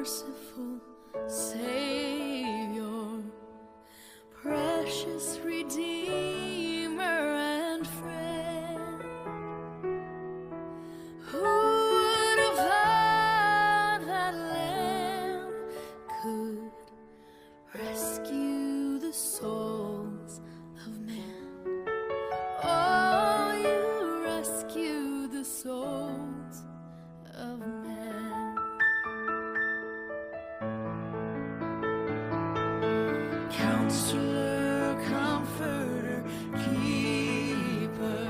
merciful Savior, precious Redeemer and friend. Who would have thought that Lamb could rescue the souls of men? Oh, you rescue the souls of men. Counselor, Comforter, Keeper,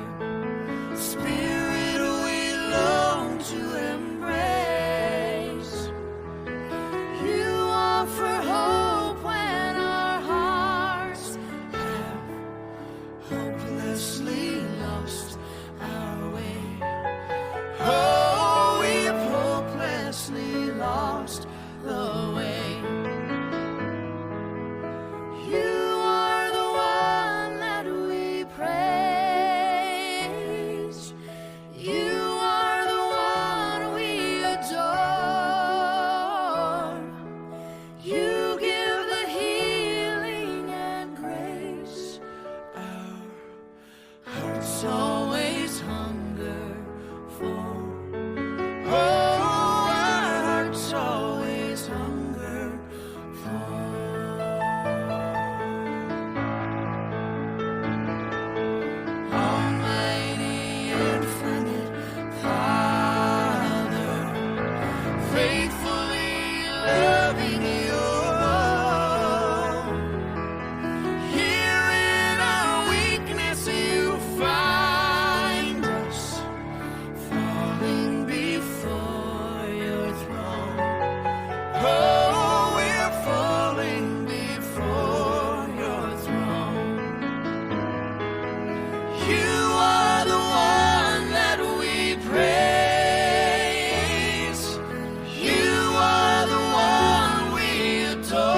Spirit we long to embrace. You offer hope when our hearts have hopelessly lost our way. Oh, we've hopelessly lost the way. You are the one that we praise. You are the one we adore. You give the healing and grace. Our hearts always hunger for. Oh, our hearts always hunger for. Almighty infinite Father, faithfully loving your own. Here in our weakness you find us, falling before your throne. Oh, we're falling before your throne. You are the one that we praise. You are the one we adore.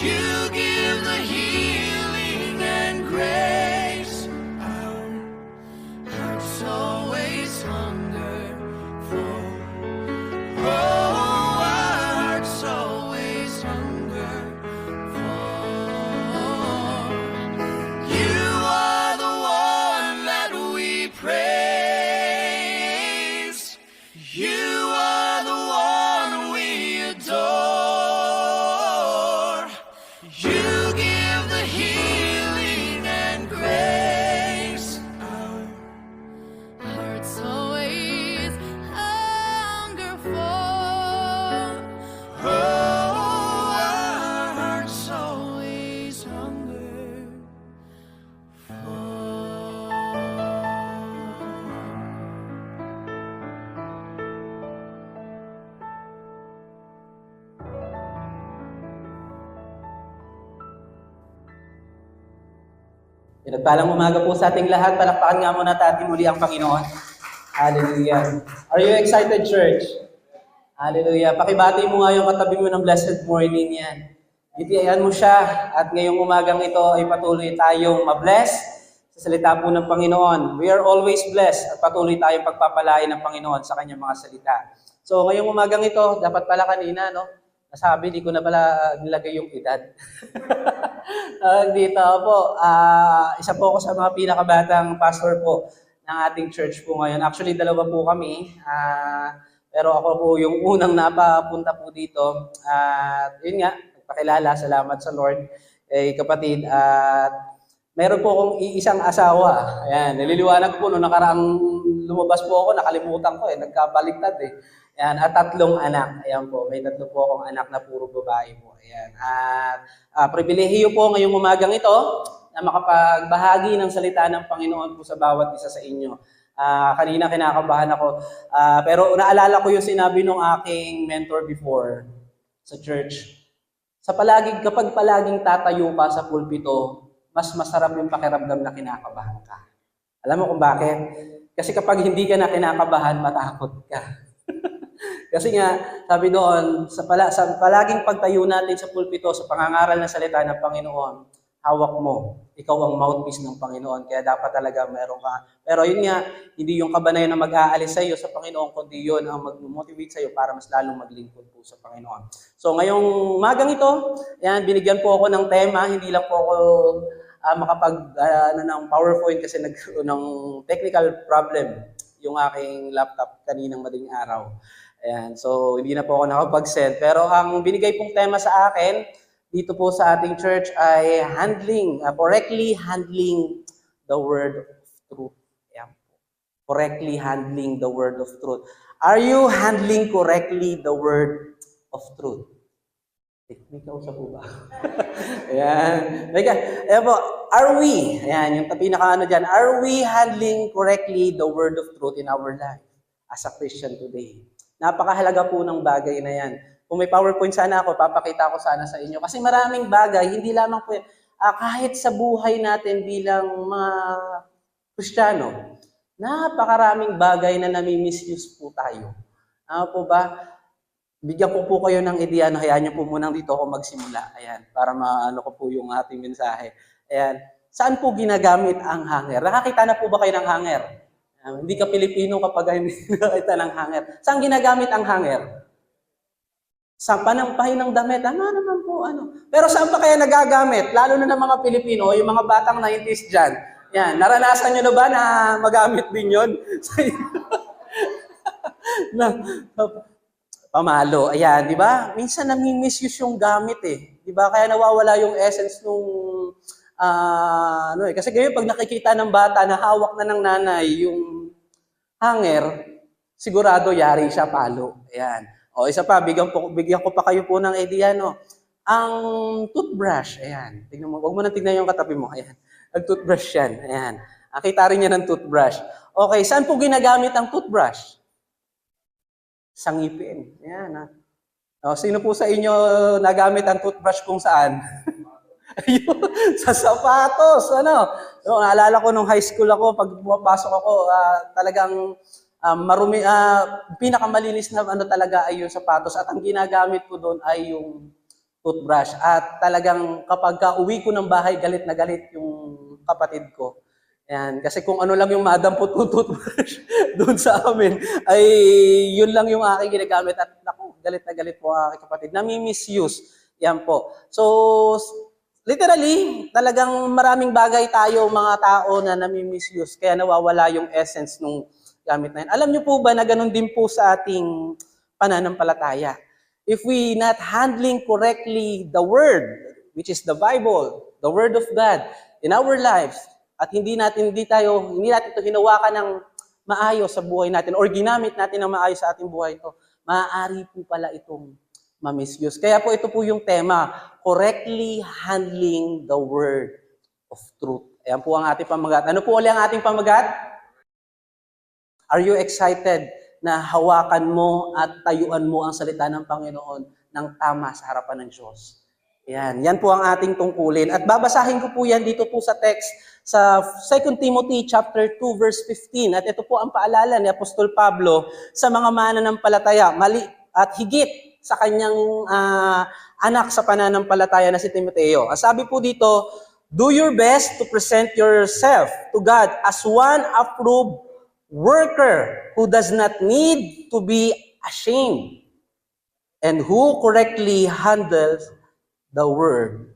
You give the healing and grace. Our hearts always hunger for. Oh, our hearts always hunger for. You are the one that we praise. You are the one we adore. You give the healing and grace. Our hearts always hunger for. Oh, our hearts always hunger for. Pinagpalang umaga po sa ating lahat. Palakpakan nga muna natin muli ang Panginoon. Hallelujah. Are you excited, church? Hallelujah. Pakibati mo nga yung katabi mo ng blessed morning yan. Itiyan mo siya at ngayong umagang ito ay patuloy tayong mabless sa salita po ng Panginoon. We are always blessed at patuloy tayong pagpapalain ng Panginoon sa kanyang mga salita. So ngayong umagang ito, dapat pala kanina, no? Nasabi, di ko na pala nilagay yung edad. Dito po, isa po ako sa mga pinakabatang pastor po ng ating church po ngayon. Actually, dalawa po kami. Pero ako po yung unang napapunta po dito. At yun nga, nagpakilala, salamat sa Lord. Kapatid, at meron po akong isang asawa. Ayan, nililiwanag po, nung nakaraang lumabas po ako, nakalimutan ko nagkabaligtad Ayan, at 3 anak. Ayan po, may 3 po akong anak na puro babae po. Ayan. At pribilehiyo po ngayong umagang ito na makapagbahagi ng salita ng Panginoon po sa bawat isa sa inyo. Kanina kinakabahan ako. Pero naalala ko yung sinabi ng aking mentor before sa church. Kapag palaging tatayo ka sa pulpito, mas masarap yung pakiramdam na kinakabahan ka. Alam mo kung bakit? Kasi kapag hindi ka na kinakabahan, matakot ka. Kasi nga, sabi doon, sa palaging pagtayo natin sa pulpito, sa pangangaral ng salita ng Panginoon, hawak mo. Ikaw ang mouthpiece ng Panginoon, kaya dapat talaga meron ka. Pero yun nga, hindi yung kaba na yun na mag-aalis sa iyo sa Panginoon, kundi yun ang mag-motivate sa iyo para mas lalong maglingkod po sa Panginoon. So ngayong magang ito, yan, binigyan po ako ng tema, hindi lang po ako ng PowerPoint kasi nagkaroon ng technical problem yung aking laptop kaninang madaling araw. Ayan, so hindi na po ako nakapag-send. Pero ang binigay pong tema sa akin, dito po sa ating church ay correctly handling the word of truth. Ayan po. Correctly handling the word of truth. Are you handling correctly the word of truth? May kausap po ba? Ayan. Ayan po, are we, ayan, yung pinaka dyan, are we handling correctly the word of truth in our life as a Christian today? Napakahalaga po ng bagay na yan. Kung may PowerPoint sana ako, papakita ko sana sa inyo. Kasi maraming bagay, hindi lamang po kahit sa buhay natin bilang mga Kristiyano, napakaraming bagay na nami-misuse po tayo. Ano po ba? Bigyan ko po kayo ng ideya, hayaan niyo po munang dito ako magsimula. Ayan, para maano ko po yung ating mensahe. Ayan, saan po ginagamit ang hanger? Nakakita na po ba kayo ng hanger? Hindi ka Pilipino kapag hindi nakita ng hanger. Saan ginagamit ang hanger? Sa panampahin ng damit, naman po, Pero saan pa kaya nagagamit? Lalo na ng mga Pilipino, yung mga batang 90s dyan. Yan, naranasan nyo na ba na magamit din yun? Pamalo, ayan, di ba? Minsan nami-misuse yung gamit eh. Di ba? Kaya nawawala yung essence nung, Kasi ngayon pag nakikita ng bata na hawak na ng nanay yung hanger, sigurado yari siya palo. Ayan. O isa pa, bigyan ko pa kayo po ng idea, no? Ang toothbrush, ayan. Tingnan mo, wag mo nang tingnan yung katabi mo. Ayan. Ang toothbrush yan. Ayan. Nakita rin niya ng toothbrush. Okay, saan po ginagamit ang toothbrush? Sa ngipin. Ayan. O, sino po sa inyo nagamit ang toothbrush kung saan? Ayun, sa sapatos, So, naalala ko nung high school ako, pag pumapasok ako, talagang marumi, pinakamalinis na talaga ay yung sapatos. At ang ginagamit ko doon ay yung toothbrush. At talagang kapag uwi ko ng bahay, galit na galit yung kapatid ko. Ayan, kasi kung ano lang yung madampot ko toothbrush doon sa amin, ay yun lang yung aking ginagamit. At naku, galit na galit po ang aking kapatid. Nami-misuse. Yan po. So, literally, talagang maraming bagay tayo, mga tao na nami-misuse. Kaya nawawala yung essence nung gamit na yun. Alam niyo po ba na ganun din po sa ating pananampalataya? If we not handling correctly the Word, which is the Bible, the Word of God, in our lives, at hindi natin ito hinawakan ng maayos sa buhay natin or ginamit natin ng maayos sa ating buhay ito, maaari po pala itong ma-misuse. Kaya po ito po yung tema, correctly handling the word of truth. Ayan po ang ating pamagat. Ano po ulit ang ating pamagat? Are you excited na hawakan mo at tayuan mo ang salita ng Panginoon ng tama sa harapan ng Diyos? Yan po ang ating tungkulin. At babasahin ko po yan dito po sa text sa 2 Timothy chapter 2 verse 15. At ito po ang paalala ni Apostol Pablo sa mga mananampalataya, mali at higit sa kanyang anak sa pananampalataya na si Timoteo. Sabi po dito, do your best to present yourself to God as one approved worker who does not need to be ashamed and who correctly handles the word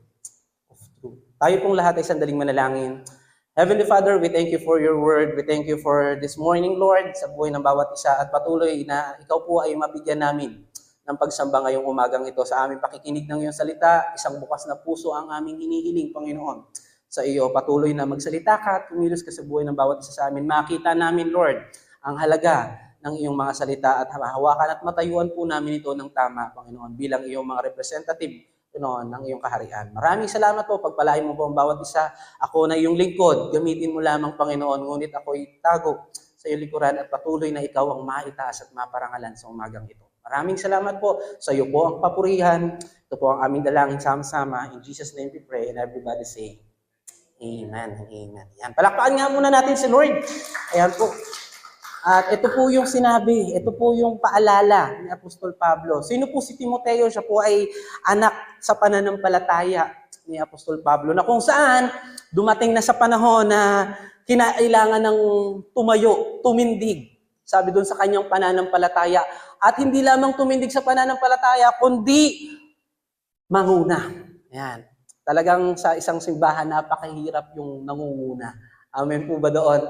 of truth. Tayo pong lahat ay sandaling manalangin. Heavenly Father, we thank you for your word. We thank you for this morning, Lord, sa buhay ng bawat isa at patuloy na ikaw po ay mabigyan namin ng pagsamba ngayong umagang ito sa aming pakikinig ng iyong salita. Isang bukas na puso ang aming hinihiling, Panginoon. Sa iyo, patuloy na magsalita ka at kumilos ka sa buhay ng bawat isa sa amin. Makita namin, Lord, ang halaga ng iyong mga salita at hawakan at matayuan po namin ito ng tama, Panginoon, bilang iyong mga representative ng iyong kaharian. Maraming salamat po, pagpalain mo po ang bawat isa. Ako na iyong lingkod, gamitin mo lamang, Panginoon, ngunit ako'y tago sa iyong likuran at patuloy na ikaw ang maitaas at maparangalan sa umagang ito. Maraming salamat po. Sa iyo po ang papurihan. Ito po ang aming dalangin sama-sama. In Jesus' name we pray and everybody say, Amen and Amen. Yan. Palakpakan nga muna natin si Lord. Ayan po. At ito po yung sinabi, ito po yung paalala ni Apostol Pablo. Sino po si Timoteo? Siya po ay anak sa pananampalataya. ni Apostol Pablo na kung saan dumating na sa panahon na kinailangan ng tumayo, tumindig. Sabi doon sa kanyang pananampalataya. At hindi lamang tumindig sa pananampalataya, kundi manguna. Ayan. Talagang sa isang simbahan, napakahirap yung nangunguna. Amen po ba doon?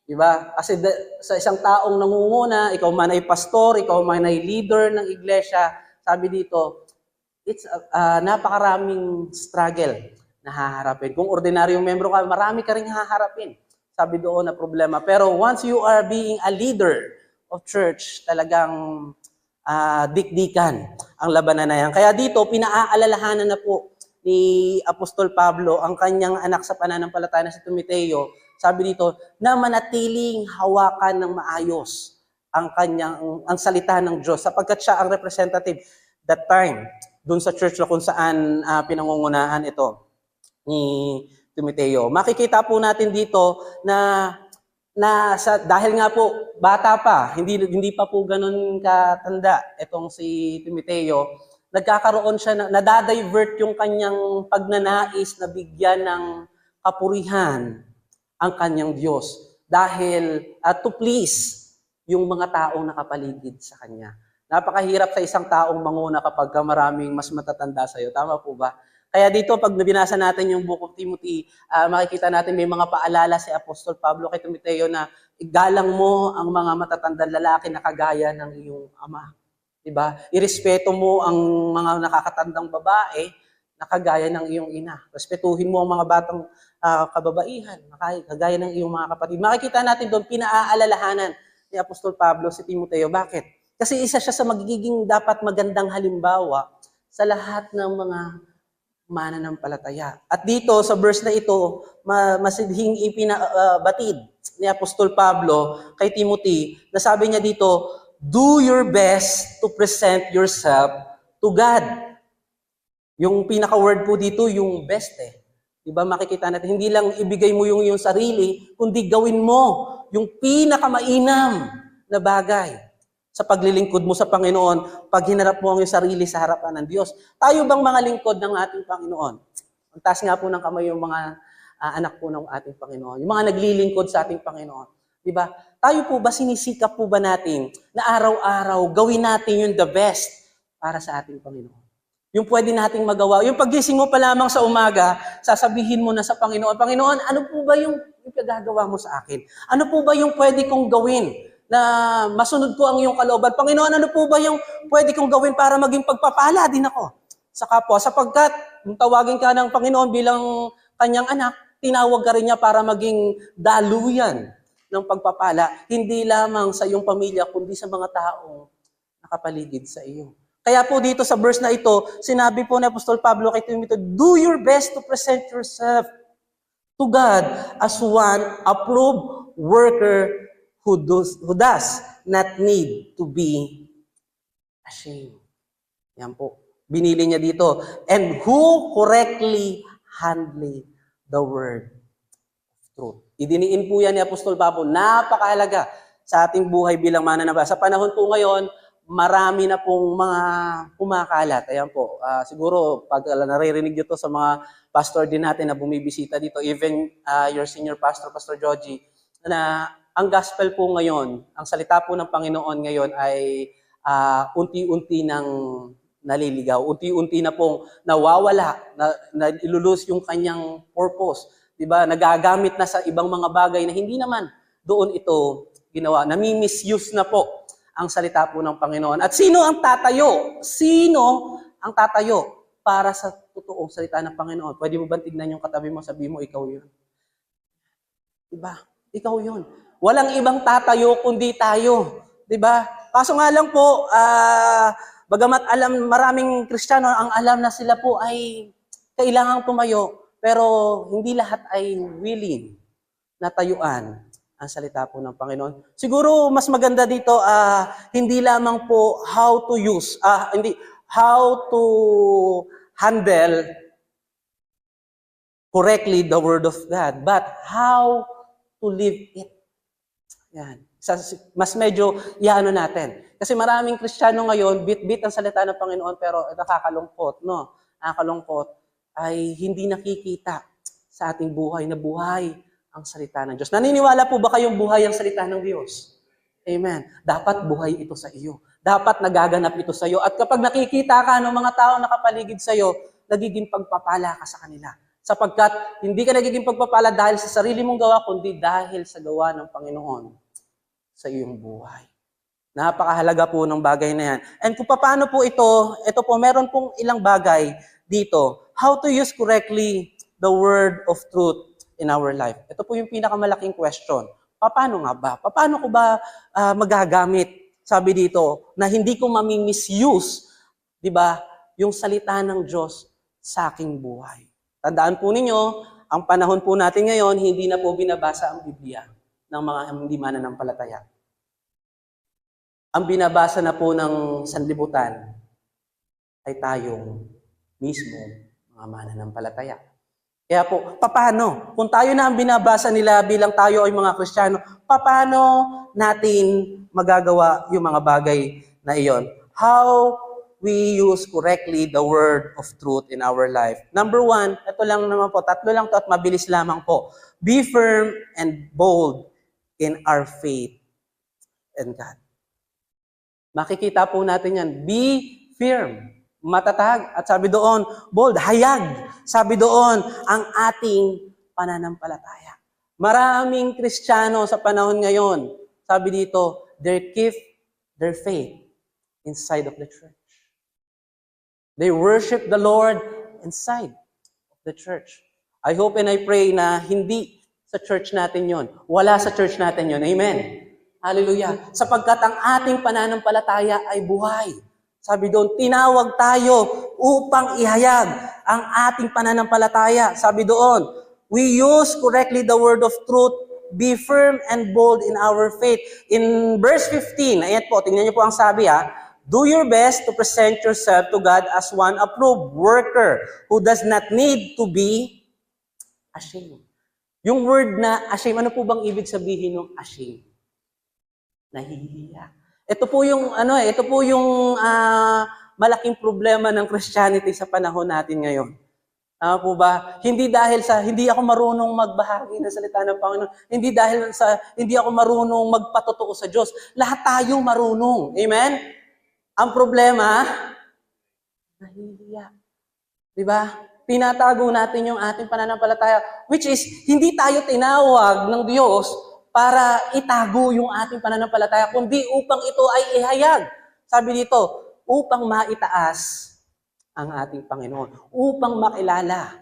Diba? Kasi sa isang taong nangunguna, ikaw man ay pastor, ikaw man ay leader ng iglesia, sabi dito, it's napakaraming struggle na haharapin. Kung ordinaryong membro ka, marami ka rin haharapin. Sabi doon na problema. Pero once you are being a leader of church, talagang dikdikan ang labanan na yan. Kaya dito, pinaaalalahanan na po ni Apostol Pablo ang kanyang anak sa pananampalataya na si Timoteo. Sabi dito, na manatiling hawakan ng maayos ang salita ng Diyos sapagkat siya ang representative that time doon sa church na kung saan pinangungunahan ito ni Timoteo. Makikita po natin dito na dahil nga po bata pa, hindi pa po ganun katanda itong si Timoteo, nagkakaroon siya nadadivert yung kanyang pagnanais na bigyan ng kapurihan ang kanyang Diyos dahil to please yung mga taong nakapaligid sa kanya. Napakahirap sa isang taong manguna kapag maraming mas matatanda sa iyo. Tama po ba? Kaya dito, pag nabinasa natin yung Book of Timothy, makikita natin may mga paalala si Apostol Pablo kay Timoteo na igalang mo ang mga matatandang lalaki na kagaya ng iyong ama. Diba? Irespeto mo ang mga nakakatandang babae na kagaya ng iyong ina. Respetuhin mo ang mga batang kababaihan, kagaya ng iyong mga kapatid. Makikita natin doon, pinaaalalahanan ni Apostol Pablo si Timoteo. Bakit? Kasi isa siya sa magiging dapat magandang halimbawa sa lahat ng mga mananampalataya. At dito, sa verse na ito, masidhing ipinabatid ni Apostol Pablo kay Timothy, na sabi niya dito, do your best to present yourself to God. Yung pinaka-word po dito, yung best Diba makikita natin, hindi lang ibigay mo yung sarili, kundi gawin mo yung pinakamainam na bagay sa paglilingkod mo sa Panginoon pag hinarap mo ang iyong sarili sa harapan ng Diyos. Tayo bang mga lingkod ng ating Panginoon? Ang taas nga po ng kamay yung mga anak po ng ating Panginoon. Yung mga naglilingkod sa ating Panginoon. Diba? Tayo po ba, sinisikap po ba natin na araw-araw gawin natin yung the best para sa ating Panginoon? Yung pwede nating magawa. Yung paggising mo pa lamang sa umaga, sasabihin mo na sa Panginoon, Panginoon, ano po ba yung gagawa mo sa akin? Ano po ba yung pwede kong gawin na masunod ko ang iyong kalooban? Panginoon, ano po ba yung pwede kong gawin para maging pagpapala din ako sa kapwa? Sapagkat, kung tawagin ka ng Panginoon bilang kanyang anak, tinawag ka rin niya para maging daluyan ng pagpapala, hindi lamang sa iyong pamilya, kundi sa mga taong nakapaligid sa iyo. Kaya po dito sa verse na ito, sinabi po ni Apostol Pablo kay Timothy, do your best to present yourself to God as one approved worker who does not need to be ashamed. Yan po. Binili niya dito. And who correctly handle the word of truth. Idiniin po yan ni Apostol Pablo. Napakahalaga sa ating buhay bilang mananambasa. Sa panahon po ngayon, marami na pong mga kumakalat. Ayan po. Siguro, pag naririnig nyo to sa mga pastor din natin na bumibisita dito, even your senior pastor, Pastor Joji, na ang gospel po ngayon, ang salita po ng Panginoon ngayon ay unti-unti nang naliligaw. Unti-unti na pong nawawala, na ilulus yung kanyang purpose. Diba? Nagagamit na sa ibang mga bagay na hindi naman doon ito ginawa. Nami-misuse na po ang salita po ng Panginoon. At sino ang tatayo? Sino ang tatayo para sa totoong salita ng Panginoon? Pwede mo ba tignan yung katabi mo, sabi mo, ikaw yun? Diba? Ikaw yun. Walang ibang tatayo kundi tayo. Diba? Kaso nga lang po, bagamat maraming Kristiyano ang alam na sila po ay kailangang tumayo, pero hindi lahat ay willing na tayuan ang salita po ng Panginoon. Siguro mas maganda dito, hindi lamang po how to handle correctly the Word of God, but how to live it. Yan. Mas medyo iano natin. Kasi maraming Kristiyano ngayon, bit-bit ang salita ng Panginoon, pero nakakalungkot, no? Nakakalungkot. ay hindi nakikita sa ating buhay na buhay ang salita ng Diyos. Naniniwala po ba kayong buhay ang salita ng Diyos? Amen. Dapat buhay ito sa iyo. Dapat nagaganap ito sa iyo. At kapag nakikita ka ng mga tao nakapaligid sa iyo, nagiging pagpapala ka sa kanila. Sapagkat hindi ka nagiging pagpapala dahil sa sarili mong gawa, kundi dahil sa gawa ng Panginoon sa iyong buhay. Napakahalaga po ng bagay na yan. And kung paano po ito po, meron pong ilang bagay dito. How to use correctly the word of truth in our life. Ito po yung pinakamalaking question. Paano nga ba? Paano ko ba magagamit, sabi dito, na hindi ko mami-misuse, di ba, yung salita ng Diyos sa aking buhay. Tandaan po ninyo, ang panahon po natin ngayon, hindi na po binabasa ang Biblia ng mga hindi mananampalataya. Ang binabasa na po ng sanlibutan ay tayong mismo mga mananampalataya. Kaya po, paano? Kung tayo na ang binabasa nila bilang tayo ay mga Kristiyano, paano natin magagawa yung mga bagay na iyon? How we use correctly the word of truth in our life. Number 1, ito lang naman po, 3 lang to at mabilis lamang po. Be firm and bold in our faith in God. Makikita po natin yan. Be firm, matatag. At sabi doon, bold, hayag. Sabi doon, ang ating pananampalataya. Maraming Kristiyano sa panahon ngayon, sabi dito, they keep their faith inside of the church. They worship the Lord inside of the church. I hope and I pray na hindi sa church natin yon. Wala sa church natin yon. Amen. Hallelujah. Sapagkat ang ating pananampalataya ay buhay. Sabi doon, tinawag tayo upang ihayag ang ating pananampalataya. Sabi doon, we use correctly the word of truth, be firm and bold in our faith. In verse 15, ayan po, tingnan niyo po ang sabi do your best to present yourself to God as one approved worker who does not need to be ashamed. Yung word na ashamed, ano po bang ibig sabihin ng ashamed? Nahihiya. Ito po yung malaking problema ng Christianity sa panahon natin ngayon. Tama po ba? Hindi dahil sa hindi ako marunong magbahagi ng salita ng Panginoon, hindi dahil sa hindi ako marunong magpatotoo sa Diyos. Lahat tayo marunong. Amen? Ang problema, nahihiya. Di ba? Tinatago natin yung ating pananampalataya, which is, hindi tayo tinawag ng Diyos para itago yung ating pananampalataya, kundi upang ito ay ihayag. Sabi dito, upang maitaas ang ating Panginoon, upang makilala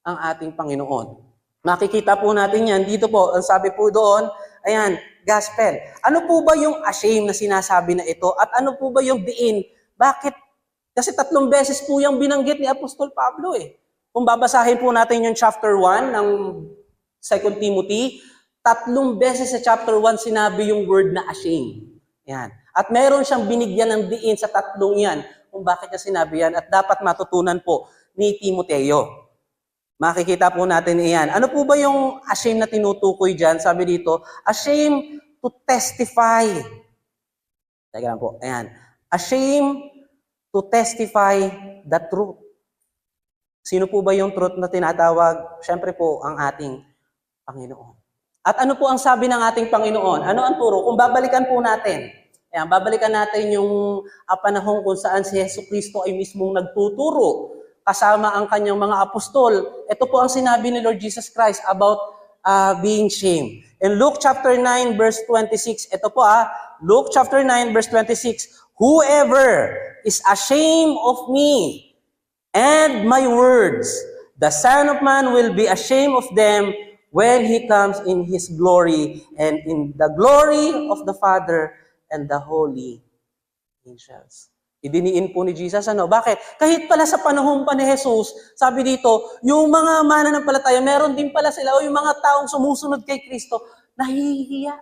ang ating Panginoon. Makikita po natin yan. Dito po, ang sabi po doon, ayan, gospel. Ano po ba yung ashamed na sinasabi na ito? At ano po ba yung diin? Bakit? Kasi 3 beses po yung binanggit ni Apostol Pablo eh. Kung babasahin po natin yung chapter 1 ng 2 Timothy, 3 beses sa chapter 1 sinabi yung word na ashamed. Yan. At meron siyang binigyan ng diin sa 3 yan kung bakit niya sinabi yan at dapat matutunan po ni Timoteo. Makikita po natin iyan. Ano po ba yung ashamed na tinutukoy dyan? Sabi dito, ashamed to testify. Teka lang po. Ayan. Ashamed to testify the truth. Sino po ba yung truth na tinatawag? Siyempre po, ang ating Panginoon. At ano po ang sabi ng ating Panginoon? Ano ang turo? Kung babalikan po natin, ayan, babalikan natin yung panahon kung saan si Jesucristo ay mismong nagtuturo kasama ang kanyang mga apostol. Ito po ang sinabi ni Lord Jesus Christ about being shamed. In Luke chapter 9 verse 26, ito po Luke chapter 9 verse 26, whoever is ashamed of me and my words, the Son of Man will be ashamed of them when He comes in His glory and in the glory of the Father and the holy angels. Idiniin po ni Jesus, Bakit? Kahit pala sa panahon pa ni Jesus, sabi dito, yung mga mananampalataya, meron din pala sila, o yung mga taong sumusunod kay Kristo, nahihiya.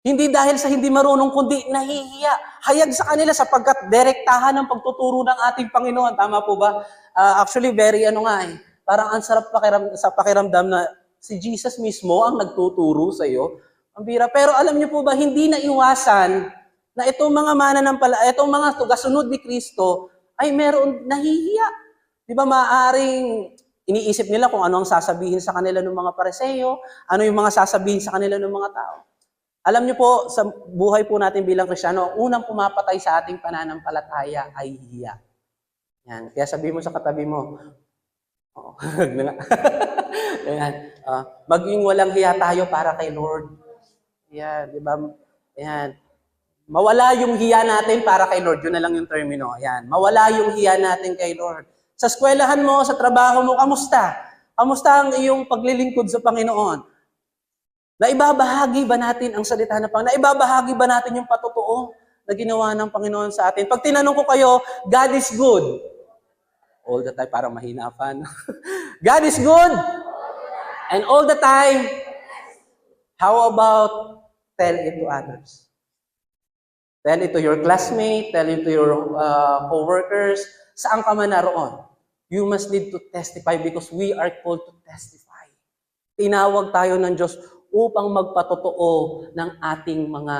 Hindi dahil sa hindi marunong, kundi nahihiya. Hayag sa kanila sapagkat direktahan ng pagtuturo ng ating Panginoon. Tama po ba? Actually, very parang ang sarap sa pakiramdam na si Jesus mismo ang nagtuturo sa iyo. Ang bira. Pero alam niyo po ba, hindi na iwasan na itong mga itong mga tugasunod ni Kristo ay meron nahihiya. Di ba maaaring iniisip nila kung ano ang sasabihin sa kanila ng mga Pariseo, ano yung mga sasabihin sa kanila ng mga tao. Alam niyo po, sa buhay po natin bilang Kristiyano, unang pumapatay sa ating pananampalataya ay hiya. Yan. Kaya sabihin mo sa katabi mo, oo, ayan, maging walang hiya tayo para kay Lord. Yan, di ba? Ayan. Mawala yung hiya natin para kay Lord. Yun na lang yung termino. Ayan. Mawala yung hiya natin kay Lord. Sa eskwelahan mo, sa trabaho mo, kamusta? Kamusta ang iyong paglilingkod sa Panginoon? Naibabahagi ba natin ang salita ng Panginoon? Naibabahagi ba natin yung patotoo na ginawa ng Panginoon sa atin? Pag tinanong ko kayo, God is good. All the time, parang mahina pa. No? God is good. And all the time, how about tell it to others? Tell it to your classmate, tell it to your co-workers, saan ka man naroon. You must need to testify because we are called to testify. Tinawag tayo ng Diyos upang magpatotoo ng ating mga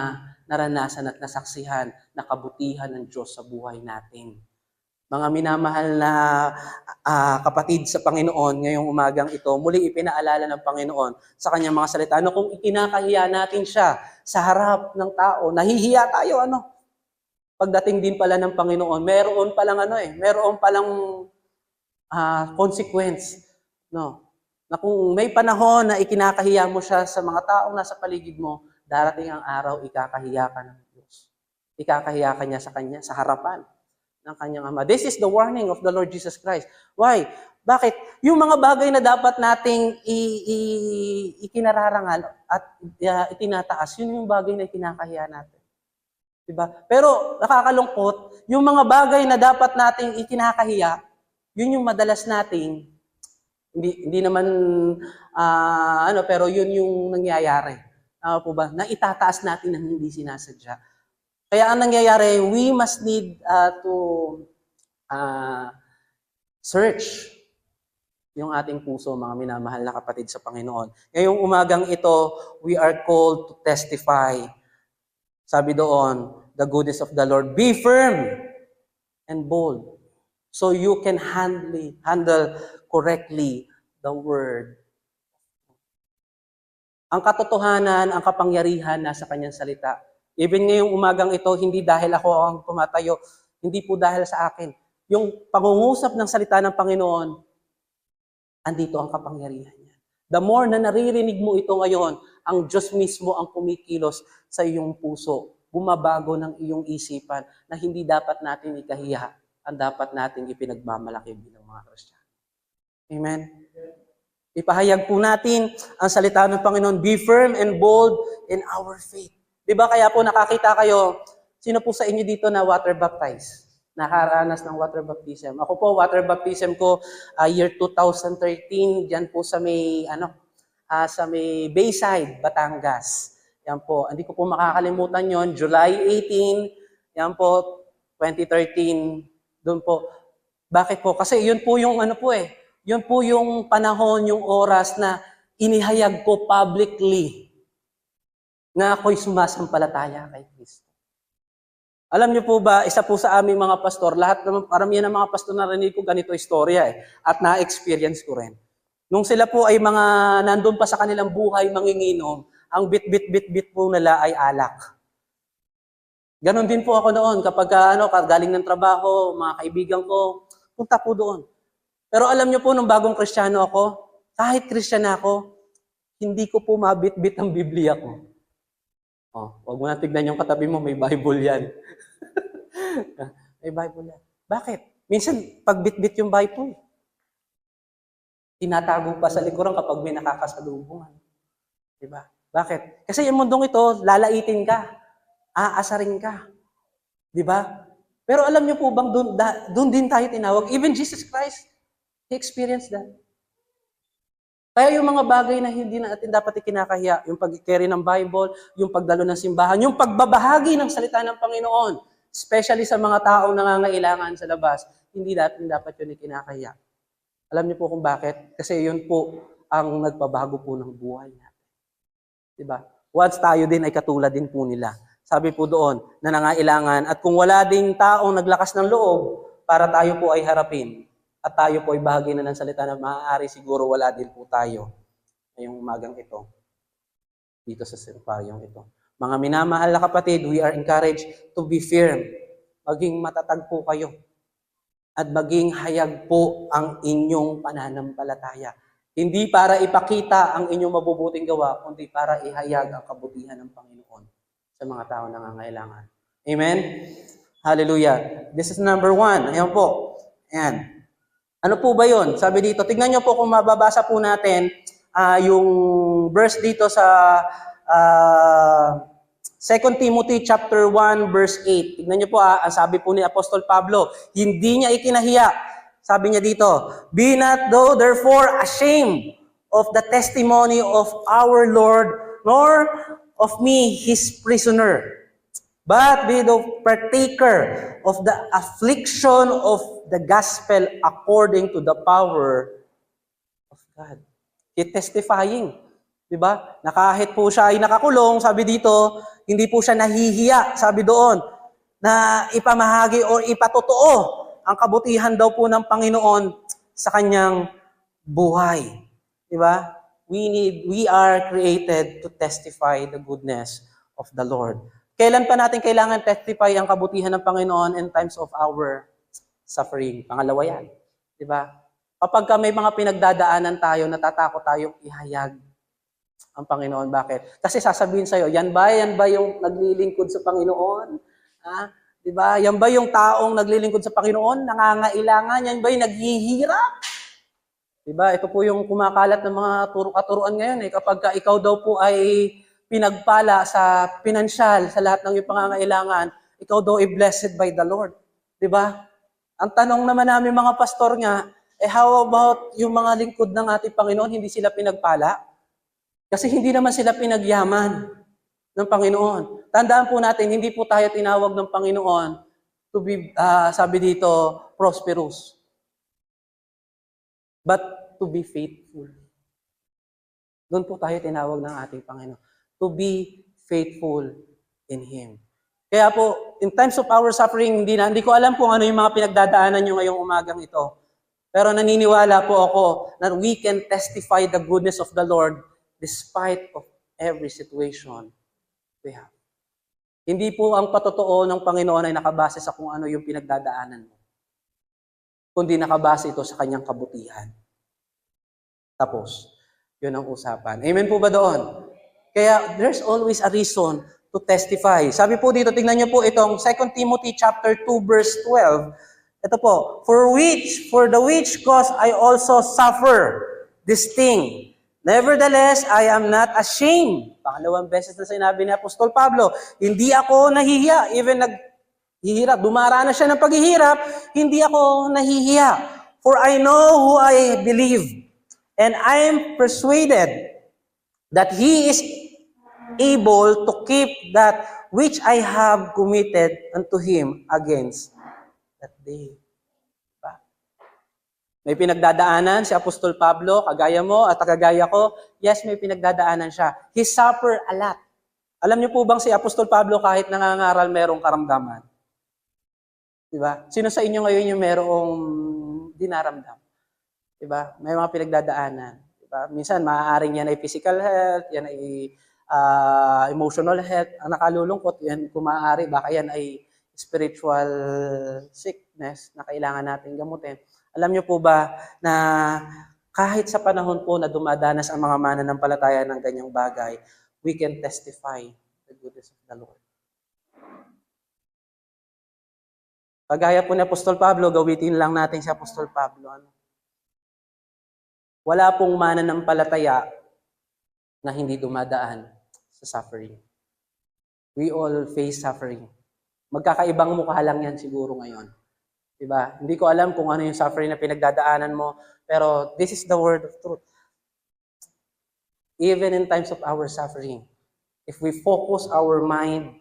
naranasan at nasaksihan na kabutihan ng Diyos sa buhay natin. Mga minamahal na kapatid sa Panginoon, ngayong umagang ito, muli ipinaalala ng Panginoon sa kanyang mga salita. Ano kung ikinakahiya natin siya sa harap ng tao, nahihiya tayo, ano? Pagdating din pala ng Panginoon, meron palang consequence, no? Na kung may panahon na ikinakahiya mo siya sa mga taong nasa paligid mo, darating ang araw, ikakahiya ka ng Diyos. Ikakahiya ka niya sa harapan ng kanyang Ama. This is the warning of the Lord Jesus Christ. Why? Bakit? Yung mga bagay na dapat nating ikinararangal at itinataas, yun yung bagay na ikinakahiya natin. Diba? Pero nakakalungkot, yung mga bagay na dapat nating ikinakahiya, yun yung madalas nating hindi naman pero yun yung nangyayari. Po ba? Na itataas natin ng hindi sinasadya. Kaya ang nangyayari, we must need to search yung ating puso, mga minamahal na kapatid sa Panginoon. Ngayong umagang ito, we are called to testify. Sabi doon, the goodness of the Lord. Be firm and bold so you can handle correctly the word. Ang katotohanan, ang kapangyarihan nasa kanyang salita. Even ngayong umagang ito, hindi dahil ako ang tumatayo, hindi po dahil sa akin. Yung pangungusap ng salita ng Panginoon, andito ang kapangyarihan niya. The more na naririnig mo ito ngayon, ang Diyos mismo ang kumikilos sa iyong puso. Bumabago ng iyong isipan na hindi dapat natin ikahiya, ang dapat natin ipinagmamalaki bilang mga Kristiyano. Amen? Ipahayag po natin ang salita ng Panginoon, be firm and bold in our faith. Diba kaya po nakakita kayo, sino po sa inyo dito na water baptized? Nakaranas ng water baptism. Ako po, water baptism ko year 2013, diyan po sa may Bayside, Batangas. Yan po. Hindi ko po makakalimutan yon, July 18, yan po, 2013. Doon po. Bakit po? Kasi yun po yung yun po yung panahon, yung oras na inihayag ko publicly na ako'y sumasampalataya kay Kristo. Alam niyo po ba, isa po sa aming mga pastor, karamihan ng mga pastor na narinig ko ganito istorya at na-experience ko rin. Nung sila po ay mga nandun pa sa kanilang buhay manginginom, ang bit po nila ay alak. Ganon din po ako noon kapag galing ng trabaho, mga kaibigan ko, punta po doon. Pero alam niyo po, nung bagong Kristiyano ako, kahit Kristiyano ako, hindi ko po mabit-bit ang Biblia ko. Huwag mo na tignan yung katabi mo, may Bible yan. May Bible yan. Bakit? Minsan, pagbit-bit yung Bible, tinatago pa sa likuran kapag may nakakasalubungan. Diba? Bakit? Kasi yung mundong ito, lalaitin ka, aasarin ka. Diba? Pero alam niyo po bang doon din tayo tinawag? Even Jesus Christ, He experienced that. Kaya yung mga bagay na hindi natin dapat ikinakahiya, yung pag-carry ng Bible, yung pagdalo ng simbahan, yung pagbabahagi ng salita ng Panginoon, especially sa mga taong nangangailangan sa labas, hindi natin dapat yun ikinakahiya. Alam niyo po kung bakit? Kasi yun po ang nagpabago po ng buhay natin. Diba? Once tayo din ay katulad din po nila. Sabi po doon na nangailangan at kung wala ding taong naglakas ng loob para tayo po ay harapin, at tayo po ay bahagi na ng salita na maaari siguro wala din po tayo ngayong umagang ito, dito sa semparyong ito. Mga minamahal na kapatid, we are encouraged to be firm. Maging matatag po kayo. At maging hayag po ang inyong pananampalataya. Hindi para ipakita ang inyong mabubuting gawa, kundi para ihayag ang kabutihan ng Panginoon sa mga tao na nangangailangan. Amen? Hallelujah. This is number 1. Ayan po. Ayan. Ano po ba yun? Sabi dito, tignan nyo po kung mababasa po natin yung verse dito sa 2 Timothy chapter 1 verse 8. Tignan nyo po ang sabi po ni Apostol Pablo, hindi niya ikinahiya. Sabi niya dito, be not thou therefore ashamed of the testimony of our Lord, nor of me his prisoner, but be thou partaker of the affliction of the gospel according to the power of God. He testifying. Diba? Na kahit po siya ay nakakulong, sabi dito, hindi po siya nahihiya, sabi doon, na ipamahagi o ipatotoo ang kabutihan daw po ng Panginoon sa kanyang buhay. Diba? We are created to testify the goodness of the Lord. Kailan pa natin kailangan testify ang kabutihan ng Panginoon in times of our suffering? Pangalawa yan. Diba? Kapag may mga pinagdadaanan tayo, natatakot tayong ihayag ang Panginoon. Bakit? Kasi sasabihin sa'yo, yan ba yung naglilingkod sa Panginoon? Ha? Diba? Yan ba yung taong naglilingkod sa Panginoon? Nangangailangan? Yan ba yung naghihirap? Diba? Ito po yung kumakalat ng mga katuruan ngayon. Kapag ikaw daw po ay pinagpala sa pinansyal, sa lahat ng iyong pangangailangan, ikaw daw ay blessed by the Lord. Diba? Ang tanong naman namin mga pastor nga, how about yung mga lingkod ng ating Panginoon, hindi sila pinagpala? Kasi hindi naman sila pinagyaman ng Panginoon. Tandaan po natin, hindi po tayo tinawag ng Panginoon to be, sabi dito, prosperous. But to be faithful. Doon po tayo tinawag ng ating Panginoon. To be faithful in Him. Kaya po, in times of our suffering, hindi ko alam kung ano yung mga pinagdadaanan nyo ngayong umagang ito. Pero naniniwala po ako na we can testify the goodness of the Lord despite of every situation we have. Hindi po ang patotoo ng Panginoon ay nakabase sa kung ano yung pinagdadaanan mo, kundi nakabase ito sa kanyang kabutihan. Tapos, yun ang usapan. Amen po ba doon? Kaya there's always a reason to testify. Sabi po dito, tingnan niyo po itong 2 Timothy chapter 2 verse 12. Ito po, for the which cause I also suffer this thing. Nevertheless, I am not ashamed. Pangalawang beses na sinabi ni Apostol Pablo, hindi ako nahihiya. Even naghihirap, dumaranas siya ng paghihirap, hindi ako nahihiya. For I know who I believe, and I am persuaded that He is able to keep that which I have committed unto Him against that day. May pinagdadaanan si Apostol Pablo, kagaya mo at kagaya ko. Yes, may pinagdadaanan siya. He suffered a lot. Alam niyo po bang si Apostol Pablo kahit nangangaral merong karamdaman? Diba? Sino sa inyo ngayon yung merong dinaramdam? Diba? May mga pinagdadaanan. Diba? Minsan, maaaring yan ay physical health, yan ay emotional health. Ang nakalulungkot, yan kung maaari, baka yan ay spiritual sickness na kailangan natin gamutin. Alam niyo po ba na kahit sa panahon po na dumadanas ang mga mananampalataya ng ganyang bagay, we can testify the goodness of the Lord. Kagaya po ni Apostol Pablo, gawitin lang natin si Apostol Pablo. Wala pong mananampalataya na hindi dumadaan sa suffering. We all face suffering. Magkakaibang mukha lang yan siguro ngayon. Diba? Hindi ko alam kung ano yung suffering na pinagdadaanan mo, pero this is the word of truth. Even in times of our suffering, if we focus our mind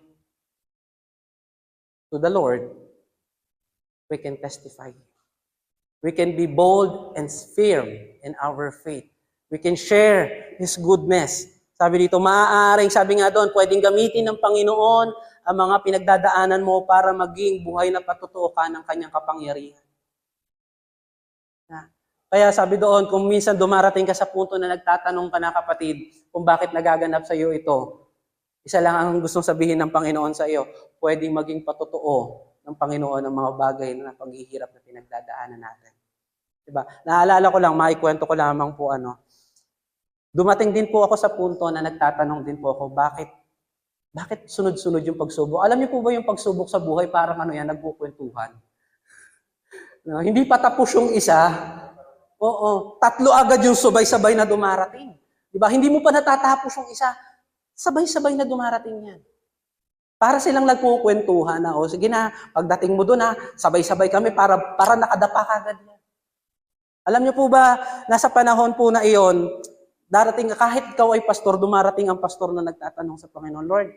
to the Lord, we can testify. We can be bold and firm in our faith. We can share His goodness. Sabi dito, maaaring, sabi nga doon, pwedeng gamitin ng Panginoon ang mga pinagdadaanan mo para maging buhay na patotoo ka ng kanyang kapangyarihan. Kaya sabi doon, kung minsan dumarating ka sa punto na nagtatanong ka na kapatid, kung bakit nagaganap sa iyo ito, isa lang ang gustong sabihin ng Panginoon sa iyo, pwedeng maging patotoo ng Panginoon ang mga bagay na paghihirap na pinagdadaanan natin. Diba? Naalala ko lang, maikwento ko lamang po dumating din po ako sa punto na nagtatanong din po ako, bakit sunod-sunod yung pagsubok? Alam niyo po ba yung pagsubok sa buhay, parang nagkukwentuhan? No, hindi pa tapos yung isa, oo, tatlo agad yung sabay-sabay na dumarating. Diba? Hindi mo pa natatapos yung isa, sabay-sabay na dumarating yan. Para silang nagkukwentuhan na, sige na, pagdating mo doon sabay-sabay kami para nakadapa kagad yan. Alam niyo po ba, nasa panahon po na iyon, darating, kahit ikaw ay pastor, dumarating ang pastor na nagtatanong sa Panginoon, Lord,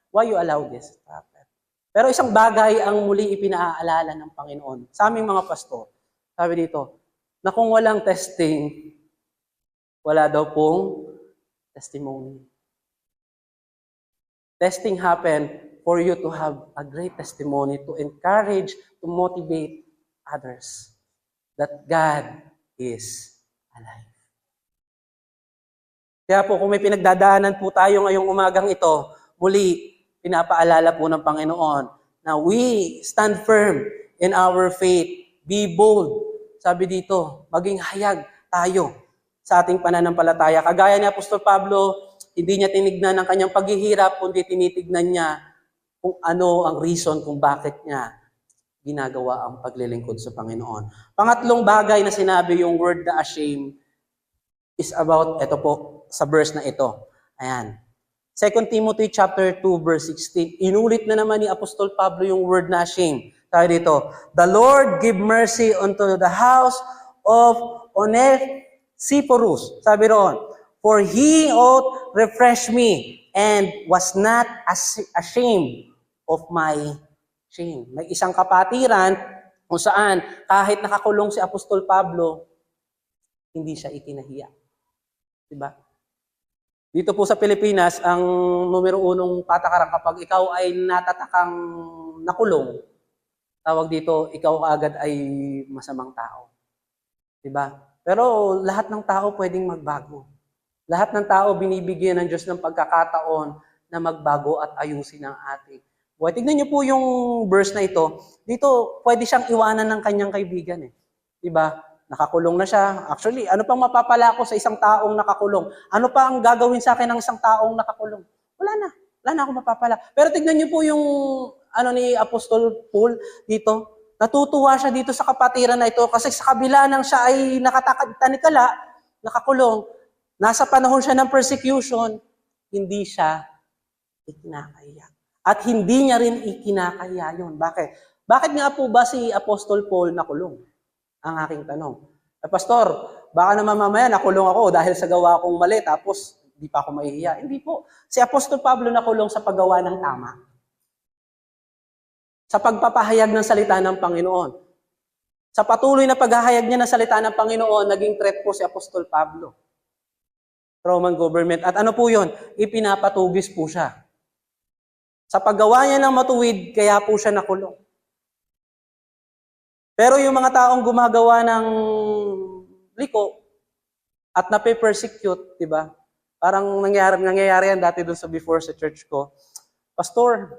why you allow this to happen? Pero isang bagay ang muli ipinaalala ng Panginoon sa aming mga pastor. Sabi dito, na kung walang testing, wala daw pong testimony. Testing happen for you to have a great testimony, to encourage, to motivate others that God is alive. Kaya po kung may pinagdadaanan po tayo ngayong umagang ito, muli, pinapaalala po ng Panginoon na we stand firm in our faith. Be bold. Sabi dito, maging hayag tayo sa ating pananampalataya. Kagaya ni Apostol Pablo, hindi niya tinignan ang kanyang paghihirap, kundi tinitignan niya kung ano ang reason kung bakit niya ginagawa ang paglilingkod sa Panginoon. Pangatlong bagay na sinabi yung word na ashamed is about, ito po, sa verse na ito. Ayan. 2 Timothy chapter 2 verse 16. Inulit na naman ni Apostol Pablo yung word na shame. Sabi dito, the Lord give mercy unto the house of Onesiphorus. Sabi roon, for he ought refresh me and was not ashamed of my shame. May isang kapatiran kung saan kahit nakakulong si Apostol Pablo, hindi siya ikinahiya. Diba? Dito po sa Pilipinas, ang numero unong patakaran kapag ikaw ay natatakang nakulong, tawag dito, ikaw agad ay masamang tao. Diba? Pero lahat ng tao pwedeng magbago. Lahat ng tao binibigyan ng Diyos ng pagkakataon na magbago at ayusin ang ating buhay. Tignan niyo po yung verse na ito. Dito, pwede siyang iwanan ng kanyang kaibigan. Diba? Nakakulong na siya. Actually, ano pang mapapala ko sa isang taong nakakulong? Ano pa ang gagawin sa akin ng isang taong nakakulong? Wala na. Wala na akong mapapala. Pero tignan niyo po yung ni Apostol Paul dito. Natutuwa siya dito sa kapatiran na ito kasi sa kabila ng siya ay nakatanikala, nakakulong, nasa panahon siya ng persecution, hindi siya ikinakaya. At hindi niya rin ikinakaya yun. Bakit? Bakit nga po ba si Apostol Paul nakulong? Ang aking tanong. Pastor, baka naman mamaya nakulong ako dahil sa gawa kong mali, tapos hindi pa ako mahihiya. Hindi po. Si Apostol Pablo nakulong sa paggawa ng tama. Sa pagpapahayag ng salita ng Panginoon. Sa patuloy na paghahayag niya ng salita ng Panginoon, naging threat po si Apostol Pablo. Roman government. At ano po yun? Ipinapatugis po siya. Sa paggawa niya ng matuwid, kaya po siya nakulong. Pero yung mga taong gumagawa ng liko at nape-persecute, di ba? Parang nangyayari yan dati doon sa before sa church ko. Pastor,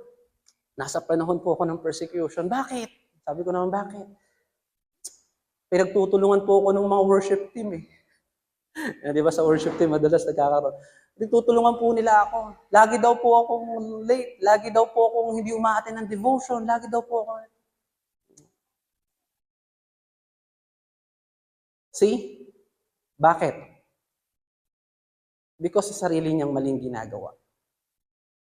nasa panahon po ako ng persecution. Bakit? Sabi ko naman, bakit? Pinagtutulungan po ako ng mga worship team . Di ba sa worship team, madalas nagkakaroon. Pinagtutulungan po nila ako. Lagi daw po akong late. Lagi daw po akong hindi umaattend ng devotion. Lagi daw po ako. See? Bakit? Because sa sarili niyang maling ginagawa.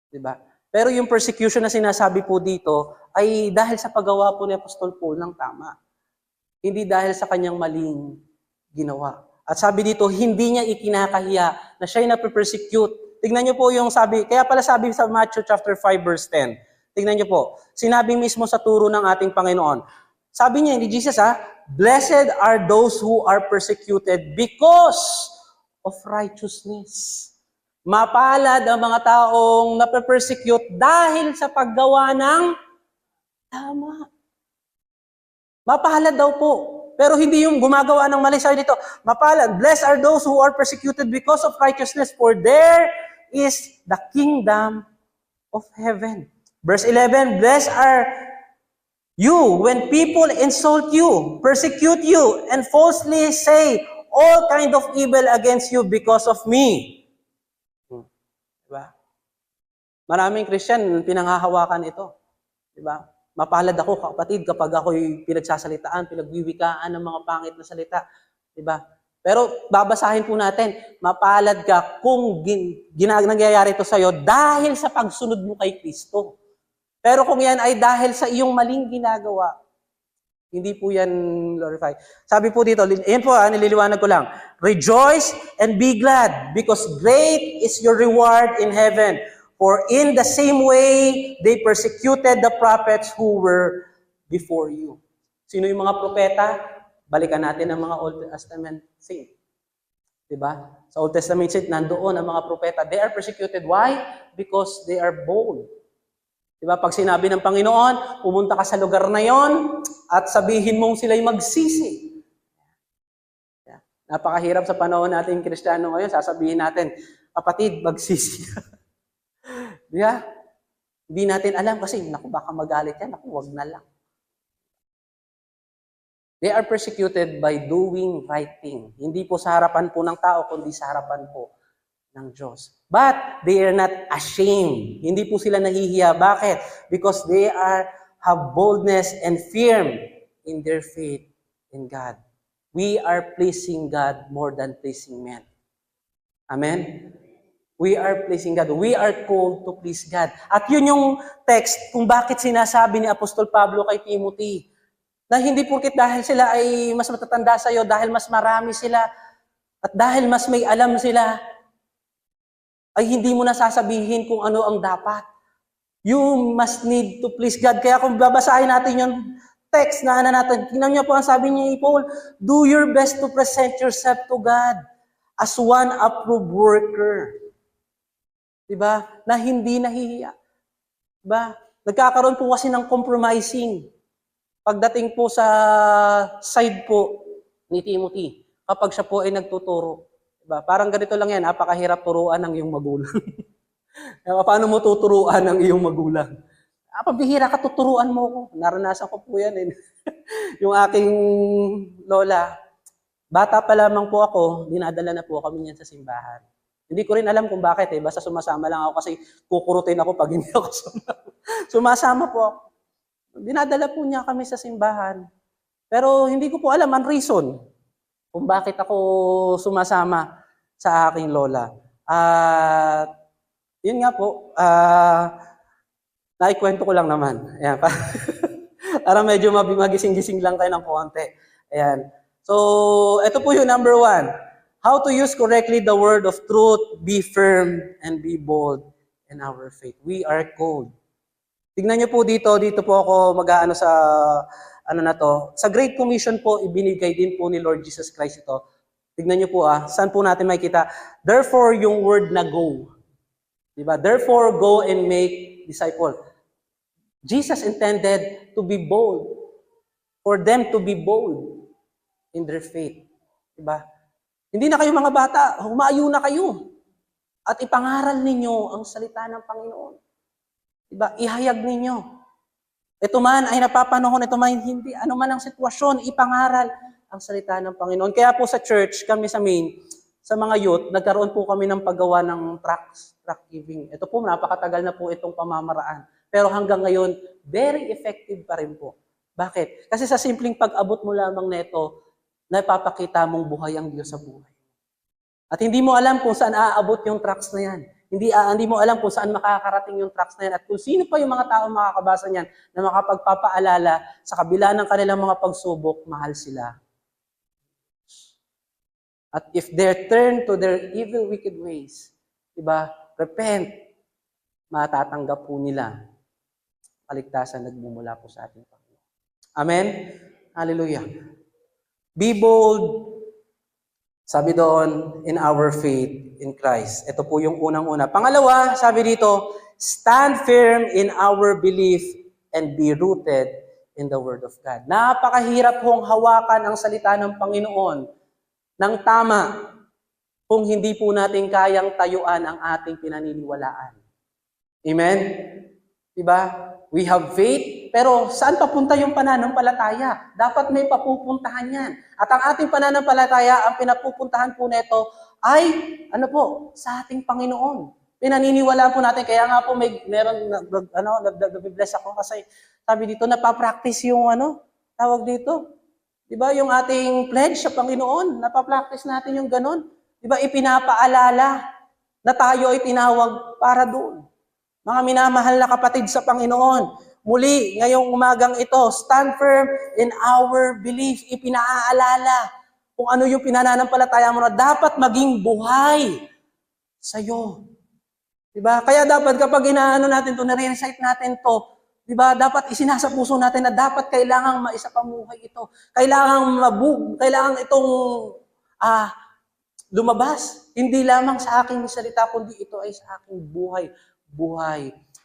Diba? Pero yung persecution na sinasabi po dito ay dahil sa paggawa po ni Apostol Paul ng tama. Hindi dahil sa kanyang maling ginawa. At sabi dito, hindi niya ikinakahiya na siya'y nape-persecute. Tignan niyo po yung sabi, kaya pala sabi sa Matthew chapter 5 verse 10. Tignan niyo po, sinabi mismo sa turo ng ating Panginoon. Sabi niya, ni Jesus blessed are those who are persecuted because of righteousness. Mapalad ang mga taong nape-persecute dahil sa paggawa ng tama. Mapalad daw po. Pero hindi yung gumagawa ng mali. Sabi dito, mapalad, blessed are those who are persecuted because of righteousness, for there is the kingdom of heaven. Verse 11, blessed are you when people insult you, persecute you, and falsely say all kind of evil against you because of me. Diba? Maraming Christian, pinanghahawakan ito. Diba? Mapalad ako, kapatid, kapag ako'y pinagsasalitaan, pinagwiwikaan ng mga pangit na salita. Diba? Pero babasahin po natin, mapalad ka kung nangyayari ito sa'yo dahil sa pagsunod mo kay Kristo. Pero kung yan ay dahil sa iyong maling ginagawa, hindi po yan glorified. Sabi po dito, yan po, nililiwanag ko lang. Rejoice and be glad, because great is your reward in heaven. For in the same way, they persecuted the prophets who were before you. Sino yung mga propeta? Balikan natin ang mga Old Testament saint. Diba? Sa Old Testament saint, nandoon ang mga propeta. They are persecuted. Why? Because they are bold. Diba? Pag sinabi ng Panginoon, pumunta ka sa lugar na yon at sabihin mong sila'y magsisi. Napakahirap sa panahon natin Kristiyano ngayon, sasabihin natin, kapatid, magsisi. Diba? Hindi natin alam kasi, naku, baka magalit yan. Naku, wag na lang. They are persecuted by doing right thing. Hindi po sa harapan po ng tao, kundi sa harapan po ng Diyos. But they are not ashamed. Hindi po sila nahihiya. Bakit? Because they have boldness and firm in their faith in God. We are pleasing God more than pleasing men. Amen? We are pleasing God. We are called to please God. At yun yung text kung bakit sinasabi ni Apostol Pablo kay Timothy na hindi porket dahil sila ay mas matatanda sa iyo, dahil mas marami sila, at dahil mas may alam sila, ay hindi mo nasasabihin kung ano ang dapat. You must need to please God. Kaya kung babasahin natin yung text na natin, tingnan niyo po ang sabi niya ni Paul, do your best to present yourself to God as one approved worker. Diba? Na hindi nahihiya. Diba? Nagkakaroon po kasi ng compromising. Pagdating po sa side po ni Timothy, kapag siya po ay nagtuturo. Diba? Parang ganito lang yan, napakahirap turuan ng iyong magulang. Paano mo tuturuan ng iyong magulang? Pabihira ka, tuturuan mo ko. Naranasan ko po yan. Yung aking lola, bata pa lamang po ako, dinadala na po kami niyan sa simbahan. Hindi ko rin alam kung bakit basta sumasama lang ako kasi kukurutin ako pag hindi ako sumama. Sumasama po ako. Dinadala po niya kami sa simbahan. Pero hindi ko po alam ang reason kung bakit ako sumasama sa aking lola. At yun nga po, naikwento ko lang naman. Ayan, para medyo magising-gising lang tayo ng konti. Ayan. So, ito po yung number 1. How to use correctly the word of truth, be firm, and be bold in our faith. We are called. Tignan niyo po dito po ako mag-aano sa ano na to. Sa Great Commission po, ibinigay din po ni Lord Jesus Christ ito. Tignan niyo po saan po natin makikita. Therefore, yung word na go. Diba? Therefore, go and make disciple. Jesus intended to be bold. For them to be bold in their faith. Diba? Hindi na kayo mga bata, humayo na kayo. At ipangaral ninyo ang salita ng Panginoon. Diba? Ihayag ninyo. Ito man ay napapanahon, ito man hindi, ano man ang sitwasyon, ipangaral ang salita ng Panginoon. Kaya po sa church, kami sa main, sa mga youth, nagkaroon po kami ng paggawa ng tract giving. Ito po, napakatagal na po itong pamamaraan. Pero hanggang ngayon, very effective pa rin po. Bakit? Kasi sa simpleng pag-abot mo lamang neto, napapakita mong buhay ang Diyos sa buhay. At hindi mo alam kung saan aabot yung tracts na yan. Hindi mo alam kung saan makakarating yung tracts na yan. At kung sino pa yung mga tao makakabasa niyan na makapagpapaalala sa kabila ng kanilang mga pagsubok, mahal sila. At if they turn to their evil, wicked ways, diba, repent, matatanggap po nila kaligtasan nagmumula po sa ating Panginoon. Amen? Hallelujah. Be bold, sabi doon, in our faith in Christ. Ito po yung unang-una. Pangalawa, sabi dito, stand firm in our belief and be rooted in the Word of God. Napakahirap hong hawakan ang salita ng Panginoon ng tama kung hindi po natin kayang tayuan ang ating pinaniniwalaan. Amen? Diba? We have faith, pero saan papunta yung pananampalataya? Dapat may papupuntahan yan. At ang ating pananampalataya, ang pinapupuntahan po nito ay, sa ating Panginoon. Pinaniniwalaan po natin, kaya nga po nag-bless ako kasi sabi dito, napapractice yung tawag dito. Diba? Yung ating pledge sa Panginoon, napapractice natin yung ganun. Diba? Ipinapaalala na tayo ay tinawag para doon. Mga minamahal na kapatid sa Panginoon, muli, ngayong umagang ito, stand firm in our belief. Ipinaalala kung ano yung pinananampalataya mo na dapat maging buhay sa'yo. Diba? Kaya dapat kapag inaano natin ito, nare-recite natin ito, diba? Dapat isinasa puso natin na dapat kailangang maisapamuhay ito. Kailangang itong lumabas. Hindi lamang sa aking salita, kundi ito ay sa aking buhay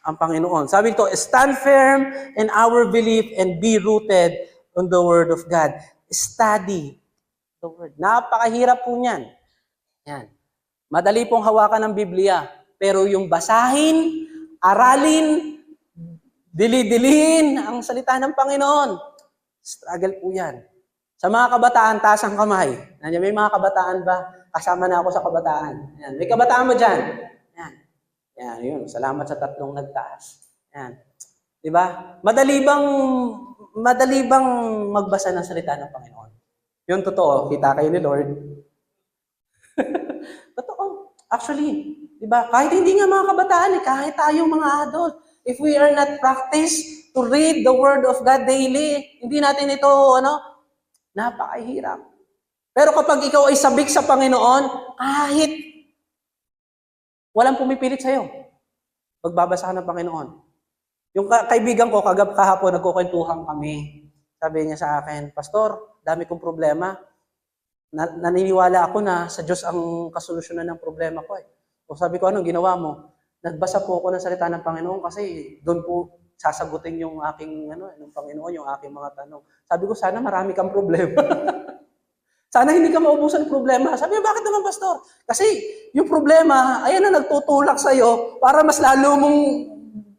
ang Panginoon. Sabi ito, stand firm in our belief and be rooted on the Word of God. Study the Word. Napakahirap po niyan. Yan. Madali pong hawakan ng Biblia. Pero yung basahin, aralin, dili-diliin ang salita ng Panginoon. Struggle po yan. Sa mga kabataan, taas ang kamay. Nandiyan, may mga kabataan ba? Kasama na ako sa kabataan. Yan. May kabataan mo dyan? Yan. Yan, yun. Salamat sa tatlong nagtaas. Yan. Diba? Madali bang magbasa ng salita ng Panginoon? Yun totoo. Kita kayo ni Lord. Totoo. Actually, diba? Kahit hindi nga mga kabataan, kahit tayong mga adult, if we are not practice to read the Word of God daily, hindi natin ito, napakahirap. Pero kapag ikaw ay sabik sa Panginoon, kahit walang pumipilit sa'yo. Pagbabasa ka ng Panginoon. Yung kaibigan ko, kahapon, nagkukwentuhan kami. Sabi niya sa akin, Pastor, dami kong problema. Naniniwala ako na sa Diyos ang kasolusyonan ng problema ko. O sabi ko, anong ginawa mo? Nagbasa po ako ng salita ng Panginoon kasi doon po sasagutin yung aking, ng Panginoon, yung aking mga tanong. Sabi ko, sana marami kang problema. Sana hindi ka maubusan ng problema. Sabi niya, bakit naman, Pastor? Kasi yung problema, ayan na nagtutulak sa'yo para mas lalo mong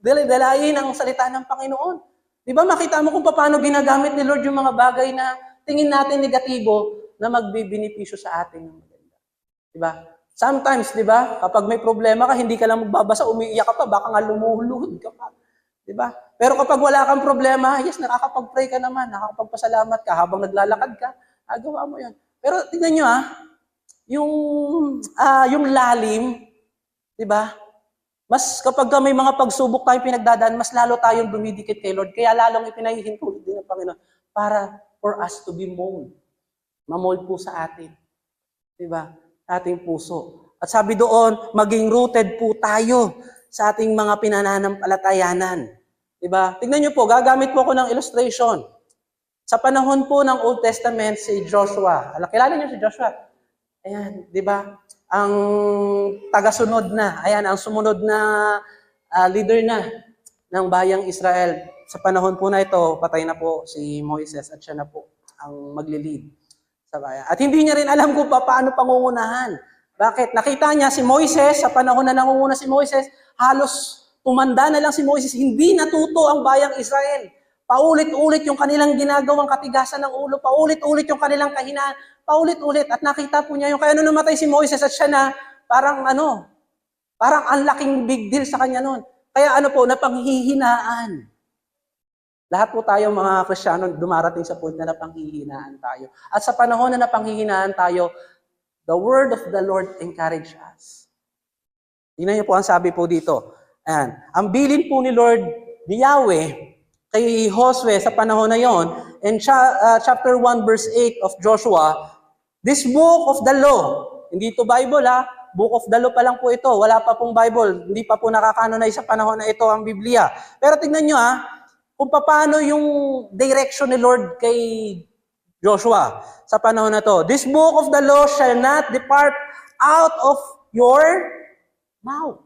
dalayin ang salita ng Panginoon. Di ba makita mo kung paano ginagamit ni Lord yung mga bagay na tingin natin negatibo na magbibinipisyo sa atin ng maganda. Di ba? Sometimes, di ba, kapag may problema ka, hindi ka lang magbabasa, umiiyak ka pa, baka nga lumuhuluhod ka pa. Di ba? Pero kapag wala kang problema, yes, nakakapag-pray ka naman, nakakapagpasalamat ka habang naglalakad ka, agawa mo yan. Pero tingnan nyo yung lalim, di ba? Mas kapag may mga pagsubok tayong pinagdadaan, mas lalo tayong dumidikit kay Lord. Kaya lalong ipinahihintulot din ng Panginoon for us to be mold. Mamold po sa atin. Di ba? Sa ating puso. At sabi doon, maging rooted po tayo sa ating mga pinananampalatayanan. Di ba? Tingnan nyo po, gagamit po ako ng illustration. Sa panahon po ng Old Testament, si Joshua. Kilala niyo si Joshua? Ayan, di ba? Ang tagasunod na, ayan, ang sumunod na leader na ng bayang Israel. Sa panahon po na ito, patay na po si Moises at siya na po ang magli-lead sa bayan. At hindi niya rin alam kung paano pangungunahan. Bakit? Nakita niya si Moises, sa panahon na nangunguna si Moises, halos tumanda na lang si Moises, hindi natuto ang bayang Israel. Paulit-ulit yung kanilang ginagawang katigasan ng ulo, paulit-ulit yung kanilang kahinaan, paulit-ulit. At nakita po niya yung kaya nung namatay si Moises at siya na parang ang laking big deal sa kanya noon. Kaya napanghihinaan. Lahat po tayo mga Kristiyano dumarating sa point na napanghihinaan tayo. At sa panahon na napanghihinaan tayo, the word of the Lord encourage us. Tingnan niyo po ang sabi po dito. Ayan. Ang bilin po ni Lord, ni Yahweh, kay Josue sa panahon na yon, in chapter 1 verse 8 of Joshua, this book of the law, hindi ito Bible book of the law pa lang po ito, wala pa pong Bible, hindi pa po nakakakanonize sa panahon na ito ang Biblia. Pero tingnan nyo kung paano yung direction ni Lord kay Joshua sa panahon na to. This book of the law shall not depart out of your mouth.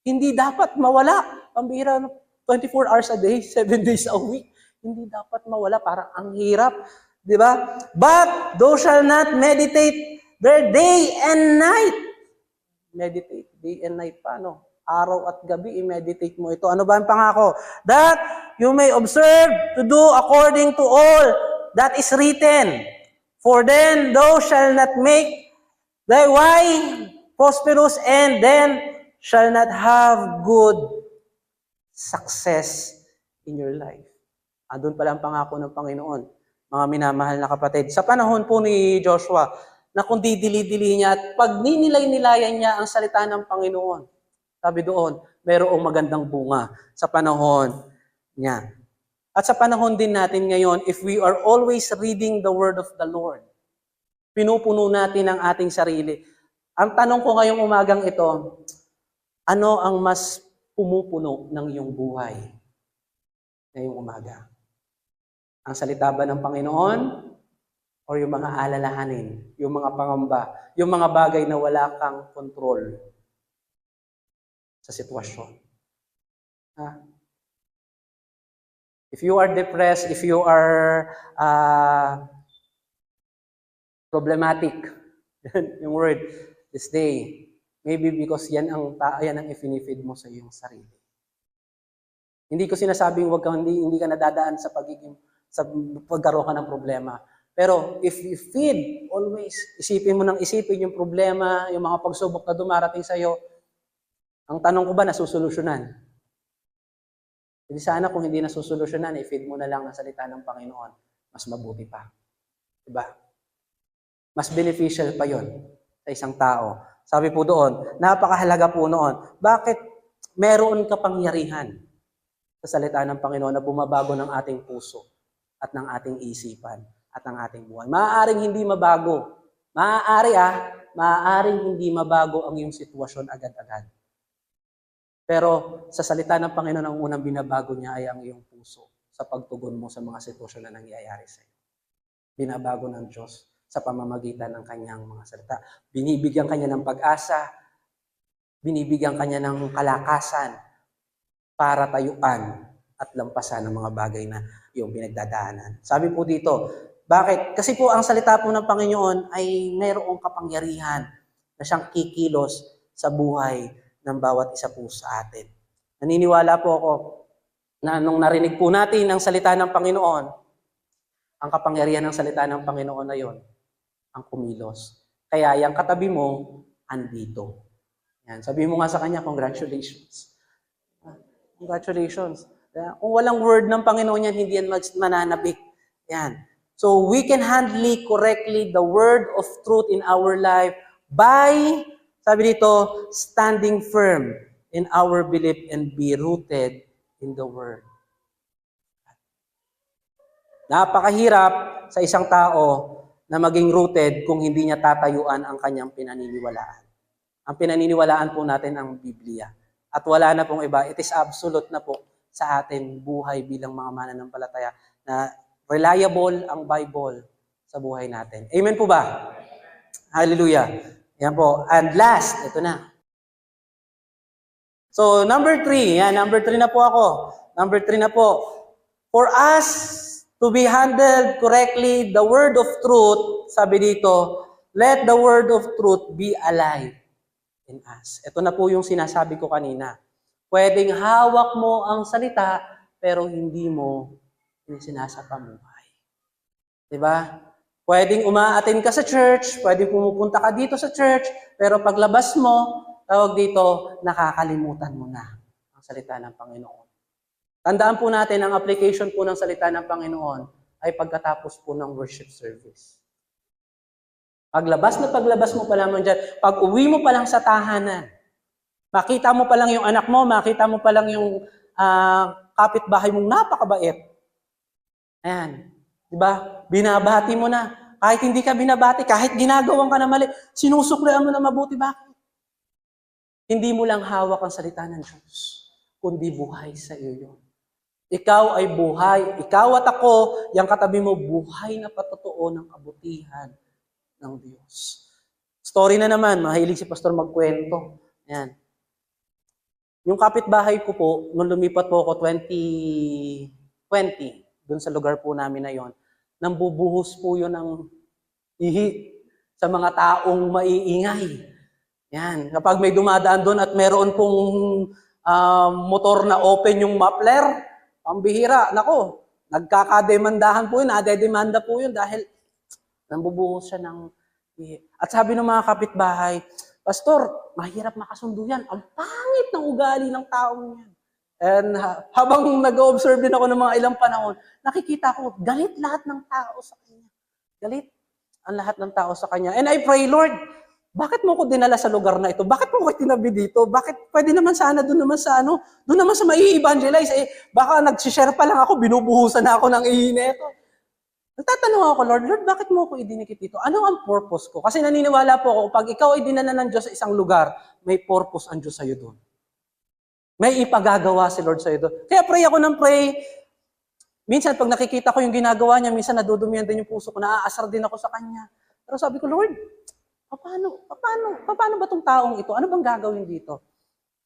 Hindi dapat mawala. Pambira, 24 hours a day, 7 days a week. hindi dapat mawala. Parang ang hirap. Di ba? But thou shalt not meditate there day and night. Meditate day and night. Paano? Araw at gabi, i-meditate mo ito. Ano ba ang pangako? That you may observe to do according to all that is written. For then thou shalt not make thy way prosperous, and then shall not have good success in your life. Andun pala ang pangako ng Panginoon, mga minamahal na kapatid. Sa panahon po ni Joshua, na kung didili-dili niya at pag ninilay-nilayan niya ang salita ng Panginoon, sabi doon, mayroong magandang bunga sa panahon niya. At sa panahon din natin ngayon, if we are always reading the word of the Lord, pinupuno natin ang ating sarili. Ang tanong ko ngayong umagang ito, ano ang mas pumupuno ng iyong buhay ngayong umaga? Ang salita ba ng Panginoon o yung mga alalahanin, yung mga pangamba, yung mga bagay na wala kang kontrol sa sitwasyon? Ha? If you are depressed, if you are problematic, yung word this day, maybe because yan ang ifinifeed mo sa iyong sarili. Hindi ko sinasabing hindi ka nadadaan sa pagkaroon ka ng problema. Pero if you feed always, isipin mo nang isipin yung problema, yung mga pagsubok na dumarating sa iyo, ang tanong ko ba nasusolusyonan? Hindi sana kung hindi nasusolusyonan, i-feed mo na lang ang salita ng Panginoon. Mas mabuti pa. Diba? Mas beneficial pa yon sa isang tao. Sabi po doon, napakahalaga po noon. Bakit meron kapangyarihan sa salita ng Panginoon na bumabago ng ating puso at ng ating isipan at ng ating buhay? Maaaring hindi mabago. Maaaring hindi mabago ang iyong sitwasyon agad-agad. Pero sa salita ng Panginoon, ang unang binabago niya ay ang iyong puso sa pagtugon mo sa mga sitwasyon na nangyayari sa iyo. Binabago ng Diyos sa pamamagitan ng kanyang mga salita. Binibigyan kanya ng pag-asa, binibigyan kanya ng kalakasan para tayuan at lampasan ang mga bagay na iyong pinagdadaanan. Sabi po dito, bakit? Kasi po ang salita po ng Panginoon ay mayroong kapangyarihan na siyang kikilos sa buhay ng bawat isa po sa atin. Naniniwala po ako na nung narinig po natin ang salita ng Panginoon, ang kapangyarihan ng salita ng Panginoon na yon ang kumilos. Kaya yung katabi mo, andito. Yan. Sabihin mo nga sa kanya, congratulations. Congratulations. Kung walang word ng Panginoon yan, hindi yan mananabik. Yan. So we can handle correctly the word of truth in our life by, sabi dito, standing firm in our belief and be rooted in the word. Napakahirap sa isang tao na maging rooted kung hindi niya tatayuan ang kanyang pinaniniwalaan. Ang pinaniniwalaan po natin ang Biblia. At wala na pong iba. It is absolute na po sa ating buhay bilang mga mananampalataya na reliable ang Bible sa buhay natin. Amen po ba? Hallelujah. Yan po. And last, ito na. So, number 3. Yan, number 3 na po ako. Number 3 na po. For us to be handled correctly, the word of truth, sabi dito, let the word of truth be alive in us. Ito na po yung sinasabi ko kanina. Pwedeng hawak mo ang salita, pero hindi mo sinasapamuhay. Diba? Pwedeng umaattend ka sa church, pwedeng pumupunta ka dito sa church, pero paglabas mo, tawag dito, nakakalimutan mo na ang salita ng Panginoon. Tandaan po natin, ang application po ng salita ng Panginoon ay pagkatapos po ng worship service. Paglabas mo pa lamang dyan, pag uwi mo pa lang sa tahanan, makita mo pa lang yung anak mo, makita mo pa lang yung kapitbahay mong napakabait. Ayan. Diba? Binabati mo na. Kahit hindi ka binabati, kahit ginagawan ka na mali, sinusuklian mo na mabuti. Bakit? Hindi mo lang hawak ang salita ng Diyos, kundi buhay sa iyo yun. Ikaw ay buhay. Ikaw at ako, yung katabi mo, buhay na patotoo ng kabutihan ng Diyos. Story na naman, mahilig si Pastor magkwento. Ayan. Yung kapitbahay ko po, nung lumipat po ako 2020, doon sa lugar po namin na yon, nambubuhos po yun ng ihi sa mga taong maiingay. Yan. Kapag may dumadaan doon at meron pong motor na open yung muffler, pambihira, nako, nagkakademandahan po yun, nadedemanda po yun dahil nambubuhos siya ng ihi. At sabi ng mga kapitbahay, Pastor, mahirap makasundo yan. Ang pangit ng ugali ng taong yan. And habang nag-observe din ako ng mga ilang panahon, nakikita ko, galit lahat ng tao sa kanya. Galit ang lahat ng tao sa kanya. And I pray, Lord, bakit mo ko dinala sa lugar na ito? Bakit mo ko tinabi dito? Bakit pwede naman sana doon naman sa doon naman sa mai-evangelize? Baka nag-share pa lang ako, binubuhusan na ako ng ihi na ito. Nagtatanong ako, Lord, bakit mo ko idinikit dito? Ano ang purpose ko? Kasi naniniwala po ako, pag ikaw ay dinala ng Diyos sa isang lugar, may purpose ang Diyos sa'yo doon. May ipagagawa si Lord sa'yo doon. Kaya pray ako ng pray. Minsan, pag nakikita ko yung ginagawa niya, minsan nadudumihan din yung puso ko, naaasar din ako sa kanya. Pero sabi ko, Lord, paano ba itong taong ito? Ano bang gagawin dito?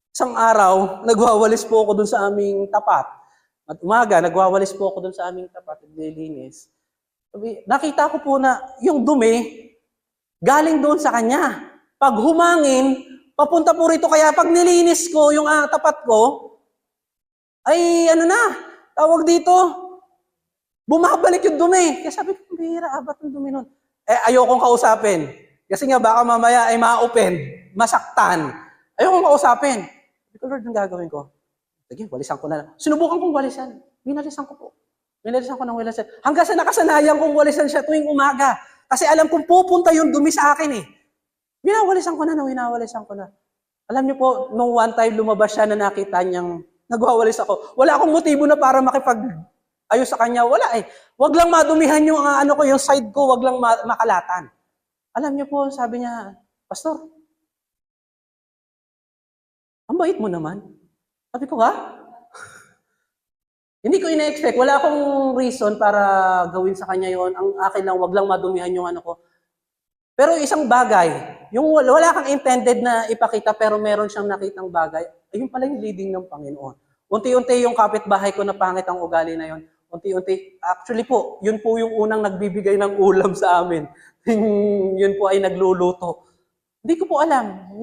Isang araw, nagwawalis po ako doon sa aming tapat. At umaga, nagwawalis po ako doon sa aming tapat at nililinis. Nakita ko po na yung dumi, galing doon sa kanya. Pag humangin, papunta po rito. Kaya pag nilinis ko yung tapat ko, ay tawag dito, bumabalik yung dumi. Kaya sabi ko, bihira, abat yung dumi nun. Ayokong kausapin. Kasi nga baka mamaya ay ma-open, masaktan. Ayokong kausapin. Sabi ko, Lord, ang gagawin ko? Sige, walisan ko na lang. Sinubukan kong walisan. Binalisan ko po. Binalisan ko ng walisan. Hanggang sa nakasanayan kong walisan siya tuwing umaga. Kasi alam kong pupunta yung dumi sa akin eh. Winawalisan ko na. Alam niyo po, nung one time lumabas siya na nakita niyang nagwawalis ako, wala akong motibo na para makipag-ayos sa kanya. Wala eh. Wag lang madumihan yung yung side ko, wag lang makalatan. Alam niyo po, sabi niya, Pastor, ang bait mo naman. Sabi ko, ha? Hindi ko ina-expect. Wala akong reason para gawin sa kanya yon. Ang akin lang, wag lang madumihan yung ko. Pero isang bagay, yung wala kang intended na ipakita pero meron siyang nakitang bagay, ayun pala yung leading ng Panginoon. Unti-unti yung kapitbahay ko na pangit ang ugali na yon. Unti-unti, actually po, yun po yung unang nagbibigay ng ulam sa amin. Yun po ay nagluluto. Hindi ko po alam.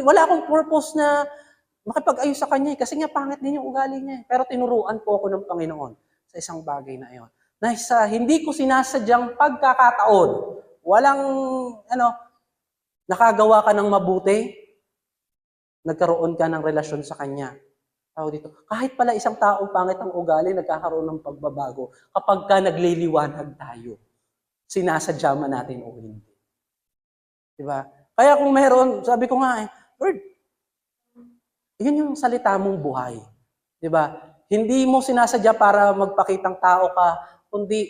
Wala akong purpose na makipag-ayos sa kanya kasi nga pangit din yung ugali niya. Pero tinuruan po ako ng Panginoon sa isang bagay na iyon. Na hindi ko sinasadyang pagkakataon, walang nakagawa ka ng mabuti, nagkaroon ka ng relasyon sa kanya. Kahit pala isang taong pangit ang ugali, nagkakaroon ng pagbabago kapag ka nagliliwanag tayo. Sinasadya man natin o hindi. Diba? Kaya kung meron, sabi ko nga Lord, yun yung salita mong buhay. Diba? Hindi mo sinasadya para magpakitang tao ka, kundi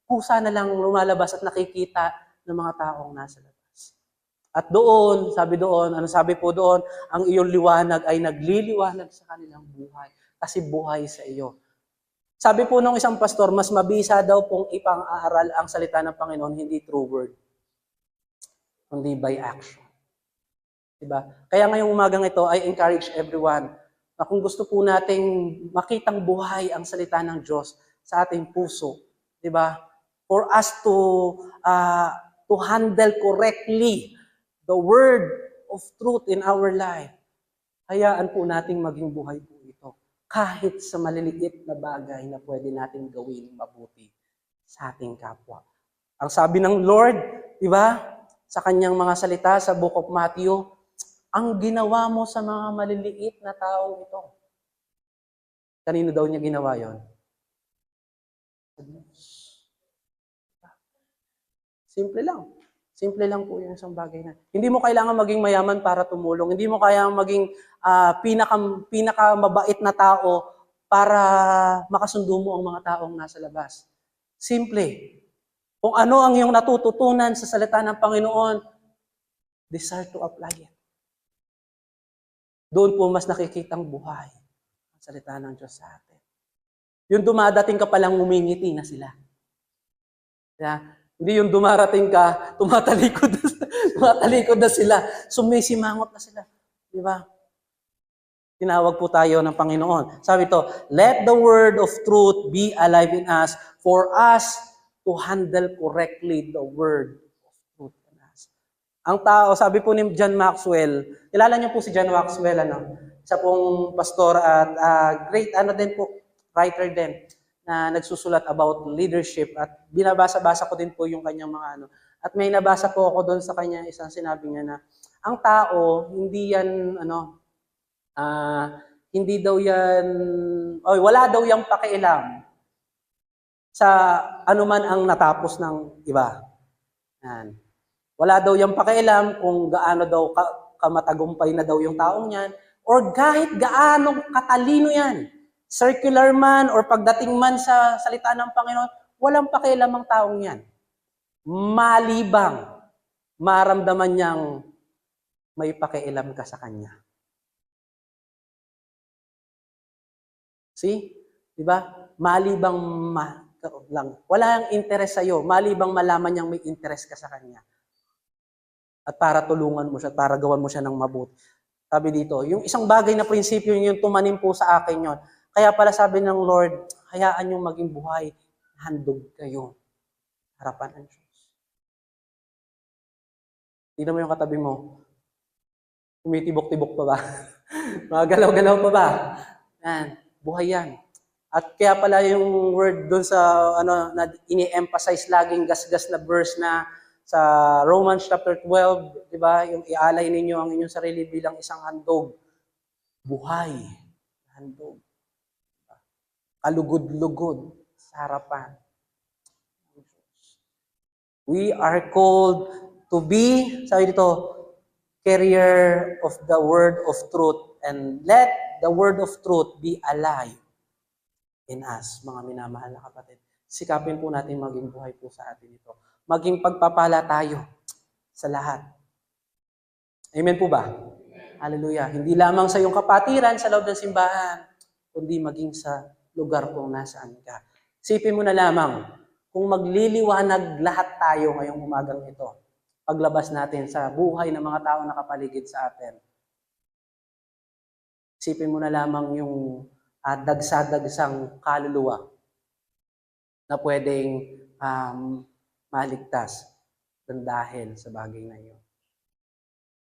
kusa na lang lumalabas at nakikita ng mga taong nasa labas. At doon, sabi po doon, ang iyong liwanag ay nagliliwanag sa kanilang buhay. Kasi buhay sa iyo. Sabi po ng isang pastor, mas mabisa daw pong ipang-aaral ang salita ng Panginoon, hindi through word, kundi by action. Diba? Kaya ngayong umagang ito, I encourage everyone na kung gusto po nating makitang buhay ang salita ng Diyos sa ating puso, diba? For us to handle correctly the word of truth in our life, hayaan po nating maging buhay po ito. Kahit sa maliliit na bagay na pwede nating gawin mabuti sa ating kapwa. Ang sabi ng Lord, diba? Sa kanyang mga salita sa Book of Matthew, ang ginawa mo sa mga maliliit na taong ito. Kanino daw niya ginawa yon? Simple lang. Simple lang po yung isang bagay na. Hindi mo kailangan maging mayaman para tumulong. Hindi mo kailangan maging pinakamabait na tao para makasundo mo ang mga taong nasa labas. Simple. Kung ano ang iyong natututunan sa salita ng Panginoon, desire to apply it. Doon po mas nakikitang buhay ang salita ng Diyos sa atin. Yung dumadating ka palang ngumingiti na sila. Yeah? Hindi yung dumarating ka, tumatalikod na sila, sumisimangot na sila. Di ba? Tinawag po tayo ng Panginoon. Sabi to, let the word of truth be alive in us for us to handle correctly the word of truth in us. Ang tao, sabi po ni John Maxwell, kilala niyo po si John Maxwell, ano? Isa pong pastor at great, din po, writer din, na nagsusulat about leadership at binabasa-basa ko din po yung kanyang mga ano. At may nabasa po ako doon sa kanya, isang sinabi niya na, ang tao, hindi yan, hindi daw yan, wala daw yang pakialam sa anuman ang natapos ng iba. Yan. Wala daw yang pakialam kung gaano daw kamatagumpay na daw yung taong yan or kahit gaano katalino yan. Circular man or pagdating man sa salita ng Panginoon, walang pakialam ang taong yan. Malibang maramdaman niyang may pakialam ka sa kanya. See? Di ba? Malibang lang. Wala ang interest sa'yo. Malibang malaman niyang may interest ka sa kanya. At para tulungan mo siya, para gawan mo siya ng mabuti. Sabi dito, yung isang bagay na prinsipyo yung tumanim po sa akin yon. Kaya pala sabi ng Lord, hayaan yung maging buhay. Handog kayo. Harapan ng Diyos. Tignan mo yung katabi mo. Tumitibok-tibok pa ba? Magalaw-galaw pa ba? Yan. Buhay yan. At kaya pala yung word doon sa na ini-emphasize laging gasgas na verse na sa Romans chapter 12, di ba? Yung ialay ninyo ang inyong sarili bilang isang handog. Buhay. Handog. Kalugod-lugod sa harapan. We are called to be, sabi dito, carrier of the word of truth and let the word of truth be alive in us, mga minamahal na kapatid. Sikapin po natin maging buhay po sa atin ito. Maging pagpapala tayo sa lahat. Amen po ba? Hallelujah. Hindi lamang sa iyong kapatiran sa loob ng simbahan, kundi maging sa lugar kung nasaan ka. Isipin mo na lamang, kung magliliwanag lahat tayo ngayong umagang ito, paglabas natin sa buhay ng mga tao nakapaligid sa atin, isipin mo na lamang yung dagsa-dagsang kaluluwa na pwedeng maligtas dahil sa bagay na iyon.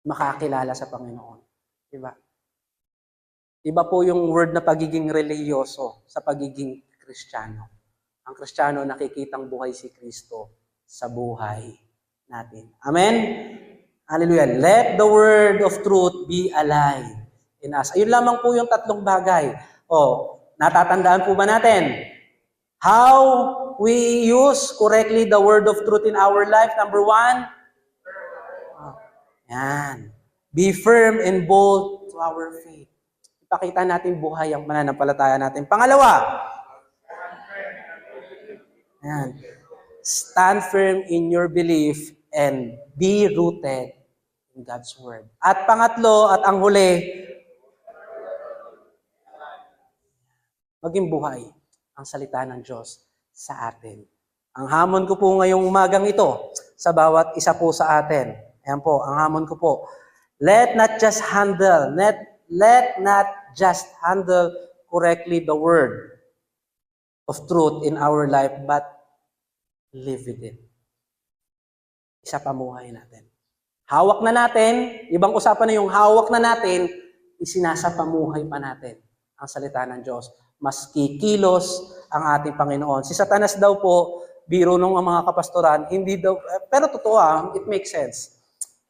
Makakilala sa Panginoon. Diba? Iba po yung word na pagiging relihiyoso sa pagiging Kristiyano. Ang Kristiyano nakikitang buhay si Kristo sa buhay natin. Amen? Hallelujah. Let the word of truth be alive in us. Ayun lamang po yung tatlong bagay. Natatandaan po ba natin? How we use correctly the word of truth in our life. Number 1. Yan. Be firm and bold to our faith. Ipakita natin buhay ang mananampalataya natin. Pangalawa. Yan. Stand firm in your belief and be rooted in God's word. At pangatlo, at ang huli, maging buhay ang salita ng Diyos sa atin. Ang hamon ko po ngayong umagang ito sa bawat isa po sa atin. Ayan po, ang hamon ko po. Let not just handle correctly the word of truth in our life, but live with it. Isa pamuhay natin. Hawak na natin, ibang usapan na yung hawak na natin, isinasapamuhay pa natin ang salita ng Diyos. Mas kikilos ang ating Panginoon. Si Satanas daw po, biro nung mga kapastoran, hindi daw, pero totoo it makes sense.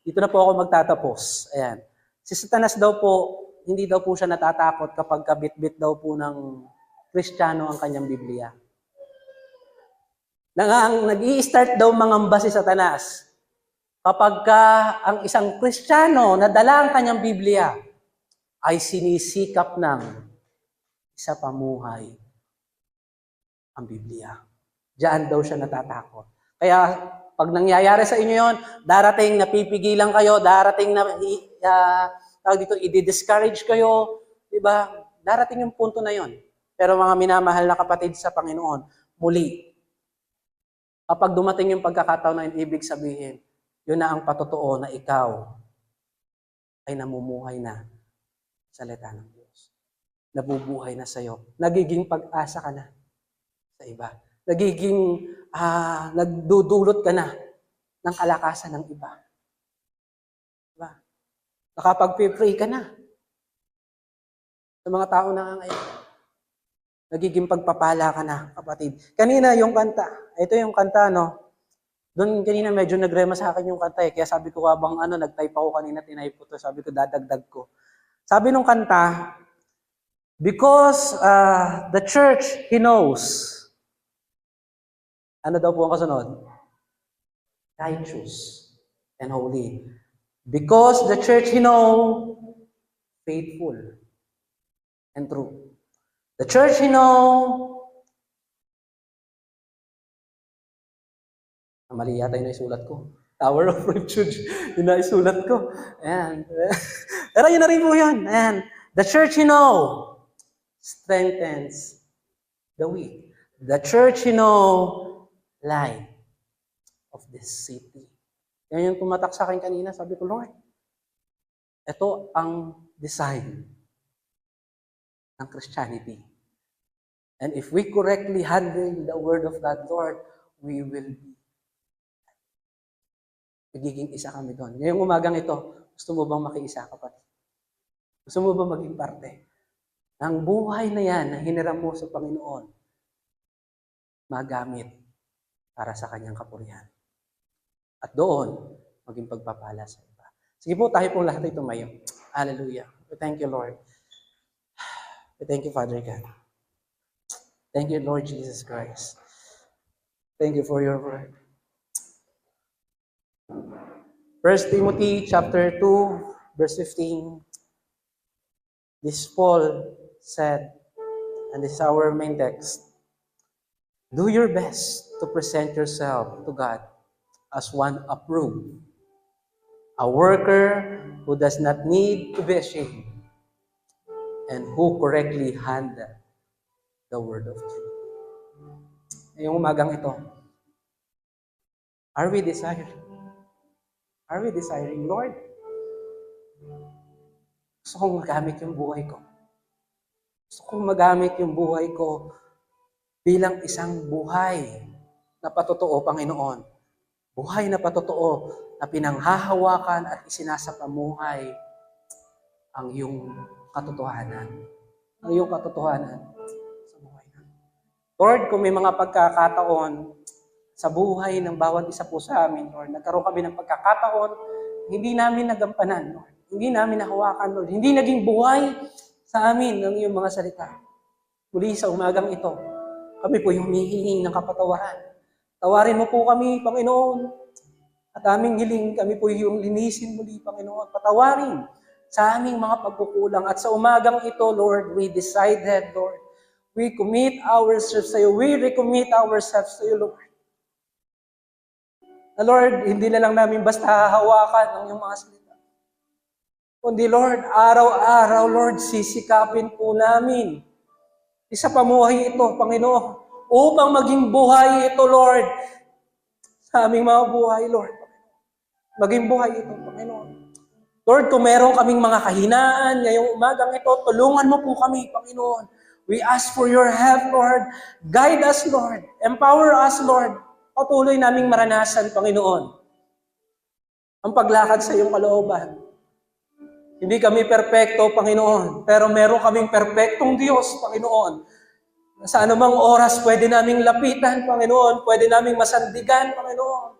Dito na po ako magtatapos. Ayan. Si Satanas daw po, hindi daw po siya natatakot kapag kabit-bit daw po ng Kristiyano ang kanyang Biblia. Nag-i-start daw mangamba si Satanas kapag ang isang Kristiyano na dala ang kanyang Biblia ay sinisikap ng isa pamuhay ang Biblia. Diyan daw siya natatakot. Kaya pag nangyayari sa inyo yon, darating napipigilan kayo, darating na i-discourage kayo, di ba? Darating yung punto na yon. Pero mga minamahal na kapatid sa Panginoon, muli, kapag dumating yung pagkakataon na ibig sabihin, yun na ang patotoo na ikaw ay namumuhay na sa salita ng Diyos. nabubuhay na sa'yo. Nagiging pag-asa ka na sa iba. Nagiging nagdudulot ka na ng kalakasan ng iba. Diba? Nakapag-pray ka na sa mga tao na ngayon. Nagiging pagpapala ka na, kapatid. Kanina yung kanta, ito yung kanta, no? Doon kanina medyo nagrema sa akin yung kanta Kaya sabi ko habang nag-type ako kanina, tinype ko to. Sabi ko dadagdag ko. Sabi nung kanta, because the church, he knows. Ano daw po ang kasunod? Righteous and holy. Because the church, he know, faithful and true. The church, he know, mali yata yung naisulat ko. Tower of Refuge, yung naisulat ko. Ayan. Pero yun na rin po yun. Ayan. The church, you know, strengthens the weak. The church, you know, light of this city. Yan yung tumatak sa akin kanina. Sabi ko, Lord, ito ang design ng Christianity. And if we correctly handle the Word of God, Lord, we will be magiging isa kami doon. Ngayong umagang ito, gusto mo bang makiisa, kapatid? Gusto mo bang maging parte? Ang buhay na yan na hiniram mo sa Panginoon, magamit para sa kanyang kapurihan. At doon, maging pagpapala sa iba. Sige po, tayo pong lahat ay tumayo. Hallelujah. We thank you, Lord. We thank you, Father God. Thank you, Lord Jesus Christ. Thank you for your word. 1 Timothy chapter 2, verse 15. This Paul said, and this is our main text, do your best to present yourself to God as one approved, a worker who does not need to be ashamed, and who correctly handle the word of truth. Ngayong umagang ito, are we desiring? Are we desiring, Lord? Gusto kong magamit yung buhay ko. Gusto kong magamit yung buhay ko bilang isang buhay na patotoo, Panginoon. Buhay na patotoo na pinanghahawakan at isinasapamuhay ang iyong katotohanan. Ang iyong katotohanan sa buhay namin. Lord, kung may mga pagkakataon sa buhay ng bawat isa po sa amin, Lord, nagkaroon kami ng pagkakataon, hindi namin nagampanan, Lord. Hindi namin nahawakan, Lord. Hindi naging buhay sa amin ng iyong mga salita. Muli sa umagang ito, kami po yung humihiling ng kapatawaran. Tawarin mo po kami, Panginoon. At aming hiling, kami po yung linisin muli, Panginoon. Patawarin sa aming mga pagkukulang. At sa umagang ito, Lord, we decided, Lord, we commit ourselves sa iyo. We recommit ourselves to you, Lord. Na Lord, hindi na lang namin basta hahawakan ng iyong mga salita. Kundi Lord, araw-araw, Lord, sisikapin po namin. Isa pamuhay ito, Panginoon, upang maging buhay ito, Lord, sa aming mga buhay, Lord. Maging buhay ito, Panginoon. Lord, kung meron kaming mga kahinaan ngayong umagang ito, tulungan mo po kami, Panginoon. We ask for your help, Lord. Guide us, Lord. Empower us, Lord. Patuloy naming maranasan, Panginoon, ang paglakad sa iyong kalooban. Hindi kami perpekto, Panginoon, pero meron kaming perpektong Diyos, Panginoon. Sa anumang oras pwede naming lapitan, Panginoon, pwede naming masandigan, Panginoon.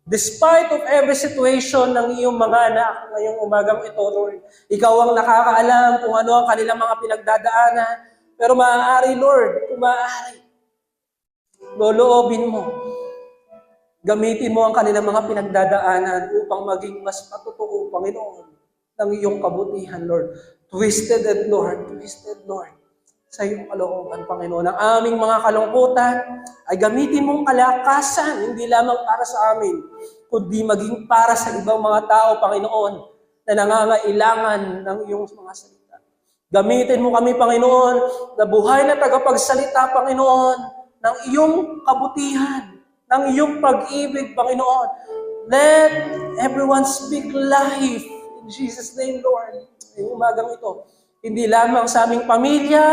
Despite of every situation ng iyong mga anak ngayong umagang ito, Lord, ikaw ang nakakaalam kung ano ang kanilang mga pinagdadaanan. Pero maaari, Lord, kung maaari, loloobin mo. Gamitin mo ang kanilang mga pinagdadaanan upang maging mas patotoo, Panginoon, ng iyong kabutihan, Lord. Twisted, Lord, sa iyong kalooban, Panginoon. Ang aming mga kalungkutan ay gamitin mong kalakasan, hindi lamang para sa amin, kundi maging para sa ibang mga tao, Panginoon, na nangangailangan ng iyong mga salita. Gamitin mo kami, Panginoon, na buhay na tagapagsalita, Panginoon, ng iyong kabutihan, ng iyong pag-ibig, Panginoon. Let everyone speak life in Jesus' name, Lord. Ngayong umagang ito, Hindi lamang sa aming pamilya,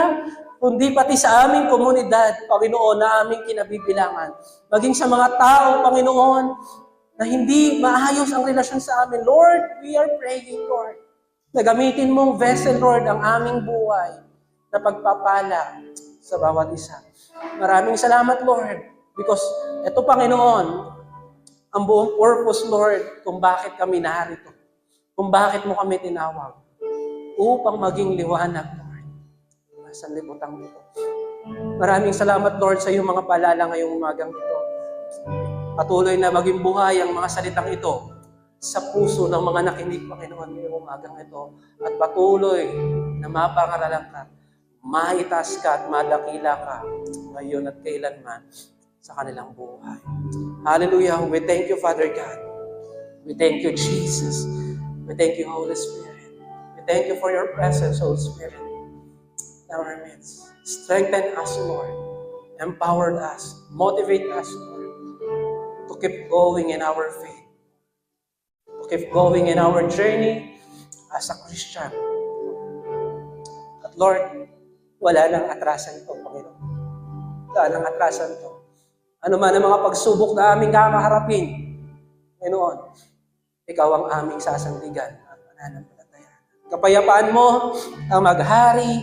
kundi pati sa aming komunidad, Panginoon, na aming kinabibilangan. Maging sa mga tao, Panginoon, na hindi maayos ang relasyon sa amin. Lord, we are praying, Lord, na gamitin mong vessel, Lord, ang aming buhay na pagpapala sa bawat isa. Maraming salamat, Lord, because ito, Panginoon, ang buong purpose, Lord, kung bakit kami narito, kung bakit mo kami tinawag, upang maging liwanag, Lord, sa libutang ito. Maraming salamat, Lord, sa iyong mga paalala ngayong umagang ito. Patuloy na maging buhay ang mga salitang ito sa puso ng mga nakinig, Panginoon, ngayong umagang ito. At patuloy na mapangaralan ka, maitas ka at madakila ka ngayon at kailanman sa kanilang buhay. Hallelujah. We thank you, Father God. We thank you, Jesus. We thank you, Holy Spirit. We thank you for your presence, Holy Spirit, in our midst. Strengthen us, Lord. Empower us. Motivate us, Lord, to keep going in our faith. To keep going in our journey as a Christian. At Lord, wala nang atrasan ito, Panginoon. Wala nang atrasan ito. Ano man ang mga pagsubok na aming kakaharapin, Panginoon, ikaw ang aming sasandigan at pananampalataya. Kapayapaan mo ang maghari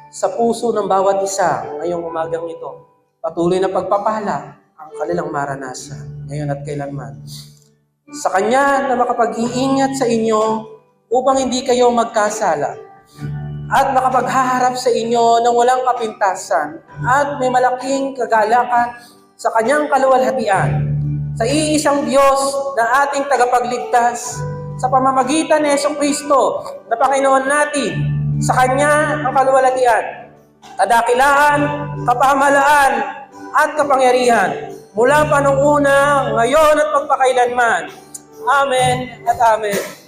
sa puso ng bawat isa ngayong umagang ito. Patuloy na pagpapala ang kanilang maranasan ngayon at kailanman. Sa Kanya na makapag-iingat sa inyo upang hindi kayo magkasala at makapaghaharap sa inyo ng walang kapintasan at may malaking kagalakan sa Kanyang kaluwalhatian, sa iisang Diyos na ating tagapagligtas, sa pamamagitan ni Jesucristo na Panginoon natin. Sa Kanya ang kaluwalhatian, kadakilaan, kapamahalaan, at kapangyarihan, mula pa nung una, ngayon at magpakailanman. Amen at Amen.